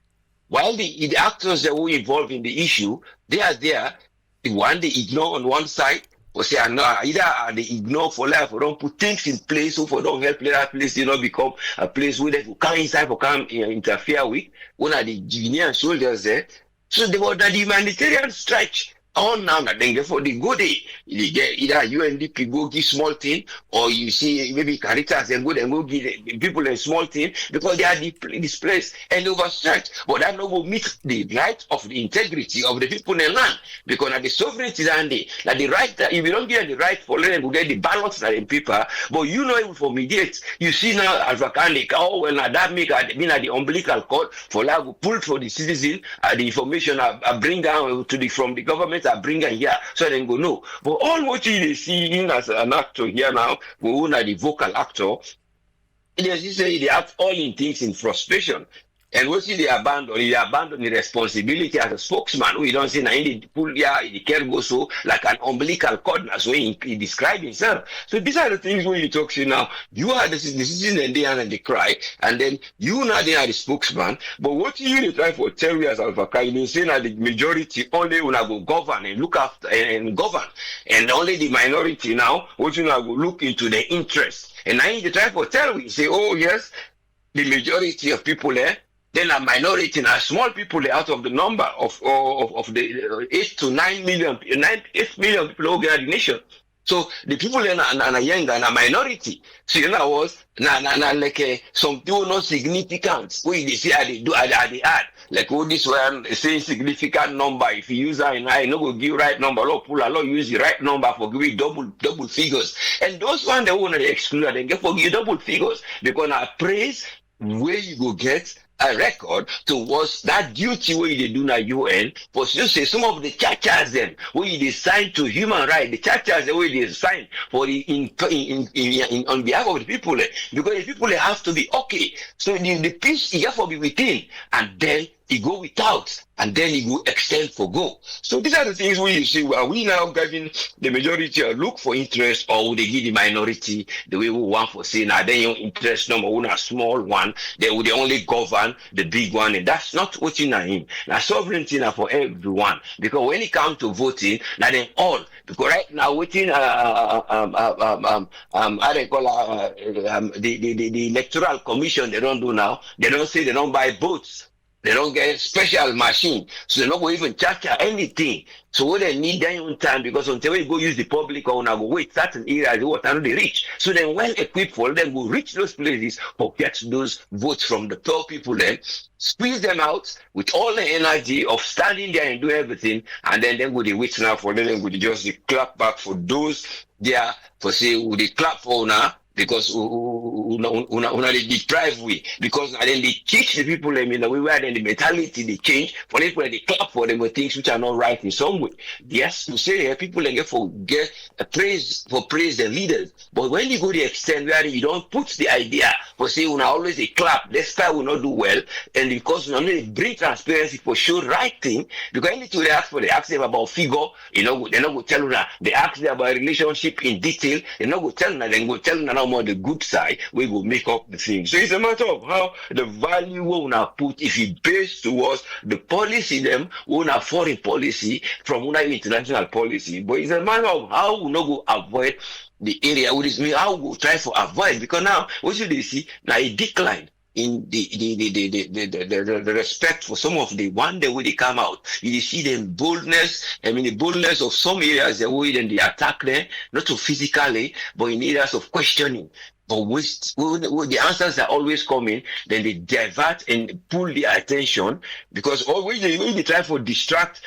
While the actors that were involved in the issue, they are there. The one they ignore on one side. Or say, either they ignore for life or don't put things in place so for don't help let that place you know become a place where they come inside for come interfere with one of the Guinean soldiers there. So they were the humanitarian strike on now that then for the good day you get either UNDP go give small thing or you see maybe Caritas and go give the people a small thing because they are displaced and overstretched. But that no will meet the right of the integrity of the people in the land because now the sovereignty is on now the right that if you don't get the right for them to get the ballots in paper, but you know able for mediate. You see now as a candidate, oh well now that make the umbilical cord for like pull for the citizen the information I bring down to the from the government I bring in here so then go no. But all what you see in as an actor here now, go on the vocal actor, they say they have all in things in frustration. And what they abandon the responsibility as a spokesman. We don't say na in the pull here, the care go so like an umbilical cord as way he described himself. So these are the things when you talk to now. You are the citizen and they are and they cry, and then you now they are the spokesman. But what you really try for tell me as Alpha, you say that the majority only will go govern and look after and govern, and only the minority now what you now go look into the interest. And now you try for tell me say, oh yes, the majority of people there. Then a minority, a small people out of the number of the 8 to 9 million, 8 million people who get the nation. So the people are young and a minority. So you know what? Like some people not significant. We they say they do they add. Like all this one say significant number. If you use that and I no go give right number, Lord pull a lot use the right number for give you double figures. And those one they want to exclude and get for you double figures because I praise where you go get a record towards that duty where they do na UN. For you say some of the churches then where they sign to human rights, the churches the way they sign for the in on behalf of the people, because the people have to be okay. So the peace you have to be within, and then he go without, and then he go extend for go. So these are the things we see. Are we now giving the majority look for interest, or would they give the minority the way we want for saying now then your interest number one a small one, they would only govern the big one, and that's not what you know him. Now sovereignty now for everyone, because when it comes to voting, now then all because right now waiting how they call the electoral commission they don't do now, they don't say they don't buy votes. They don't get special machine, so they're not going to even charge anything. So what they need their own time, because until we go use the public or now go wait certain areas what are they reach. So then well equipped for them will reach those places or get those votes from the poor people then, squeeze them out with all the energy of standing there and do everything, and then would they wait now for them, then would they just clap back for those there for say would they clap for now. Because they deprive we, because then they teach the people in the way where then the mentality they change for people they clap for them with things which are not right in some way. Yes, to say people get forget praise the leaders, but when you go the extent where you don't put the idea for say always they clap, this guy will not do well, and because they bring transparency for sure right thing, because anything they ask for, they ask them about figure, they're not going to tell you that they ask them about relationship in detail, they're not going to tell you that, they go tell you now more the good side, we will make up the thing. So it's a matter of how the value we wanna put if it based towards the policy them, we wanna foreign policy from una international policy. But it's a matter of how we not go avoid the area which is how we try to avoid, because now what should they see now a decline in the respect for some of the one day when they come out. You see them boldness, the boldness of some areas the way then they attack them, not so physically, but in areas of questioning. But when the answers are always coming, then they divert and pull their attention, because always they try to distract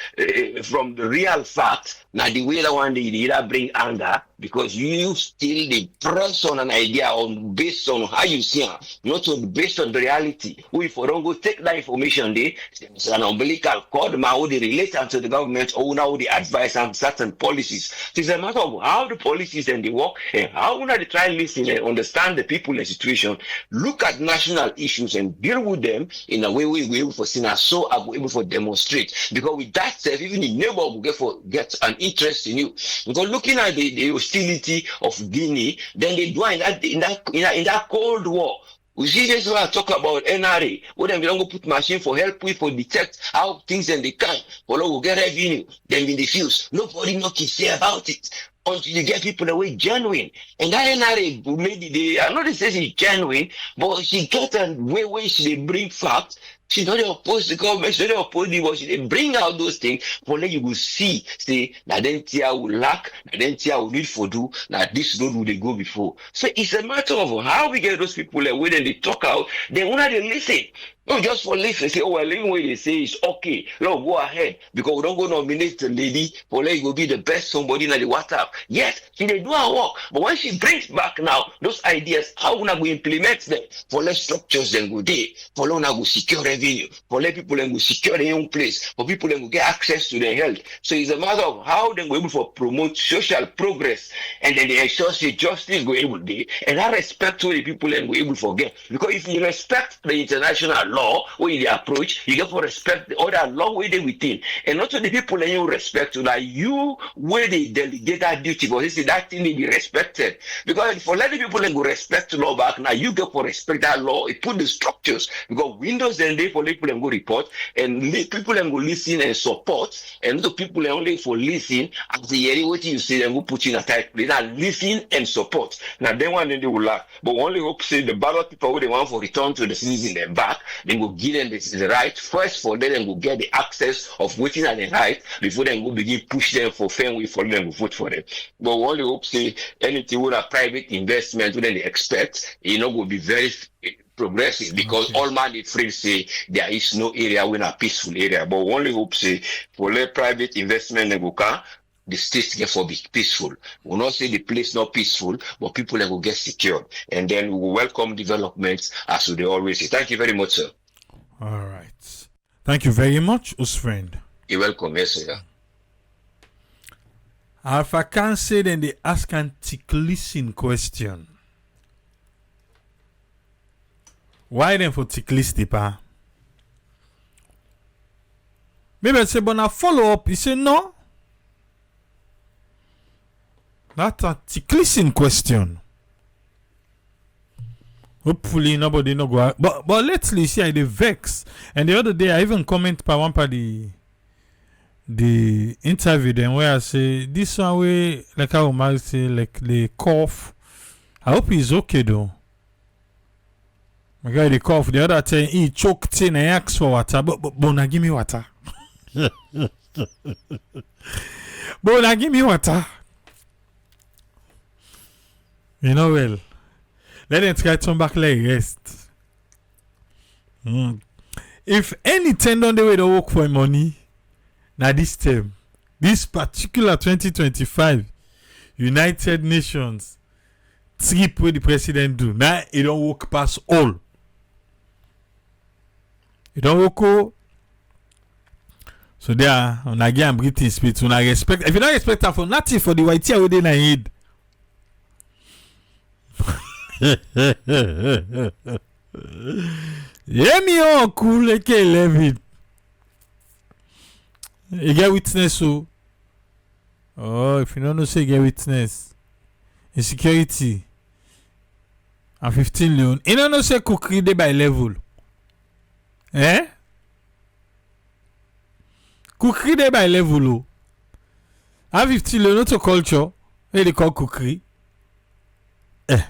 from the real fact. Now the way that one they either bring anger, because you still they press on an idea on based on how you see it, not on based on the reality. We if we don't go take that information there, it's an umbilical cord, how they relate to the government, or now they advise on certain policies. It's a matter of how the policies and they work, and how they try to listen and understand the people and situation, look at national issues and deal with them in a way we will able for see so are able for demonstrate. Because with that said, even the neighbor will get an interest in you. Because looking at the hostility of Guinea, then they do in that Cold War. We see this when I talk about NRA, where they don't go put machine for help people detect how things and they can, for will get revenue, then be diffused. Nobody know can say about it until you get people away genuine. And that NRA maybe I know they say it's genuine, but she get a way where she bring facts. She don't oppose the government, she don't oppose the war, she didn't bring out those things for let you will see, say, that then Tia will lack, that then Tia will need for do, that this road will they go before. So it's a matter of how we get those people away, then they talk out, then when they listen. No, just for listen, say, oh, well, even when they say it's okay, no, go ahead, because we don't go nominate the lady for let you go be the best somebody in the WhatsApp. Yes, she they do her work, but when she brings back now those ideas, how we go implement them for let structures then go there, for let go secure revenue, for let people then go secure their own place, for people then go get access to their health. So it's a matter of how they go able to promote social progress, and then they ensure say justice go able there, and that respect to the people then go able to forget. Because if you respect the international law where they approach, you get to respect the other law where they within, and not to the people that you respect to that you where they delegate that duty, but they say that thing need be respected. Because for letting people then go respect the law back, now you get to respect that law. It put the structures, because Windows then they for people then go report, and people then go listen and support, and not people then only for listen and say yeah, what you say then go put in a tight place. Now listen and support. Now then one then they will laugh, but only hope say the ballot people who they want for return to the citizens them back. Then go give them the right first for them go get the access of waiting at the right before then go begin push them for fair way for them to vote for them. But what they hope say anything with a private investment when they expect, will be very progressive because all man is free say there is no area when a peaceful area. But only hope say for let private investment they go come, the state get for be peaceful. We'll not say the place not peaceful, but people will get secured. And then we will welcome developments as they always say. Thank you very much, sir. All right. Thank you very much, Usfriend. You're welcome, yes, sir. Alpha can say then they ask an ticklish question. Why then for ticklish pa? Maybe I say, but now follow up. He say no. That's a ticklish question. Hopefully nobody no go. But lately see I dey vex. And the other day I even comment by one party the interview then where I say this one way like how Omar say like the cough. I hope he's okay though. My guy the cough. The other time he choked in and asked for water. But now give me water. But now give me water. You know well. Let them try to turn back like rest. If any tendon the way to work for money, now this term, this particular 2025 United Nations trip where the president do, now it don't work past all. It don't work all. So there, on again breathing speech, when I respect. If you don't respect that for nothing for the white here, we didn't need. Yeah, me on cool like 11. You get witness so. Oh, if you don't know, say you get witness. Insecurity. And 15 Leone. You don't know say cookery day by level. Eh? Cookery day by level. Oh. And 15 Leone to culture. Where they call cookery. Eh.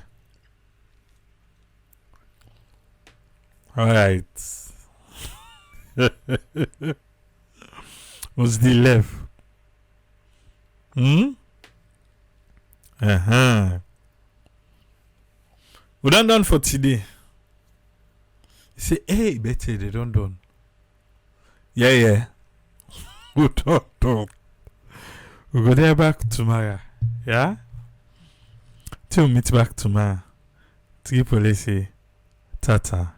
All right. What's the left? We done for today. Say, hey, better they done. Yeah. We done. We go there back tomorrow. Yeah? Till meet back tomorrow. Three police say, tata.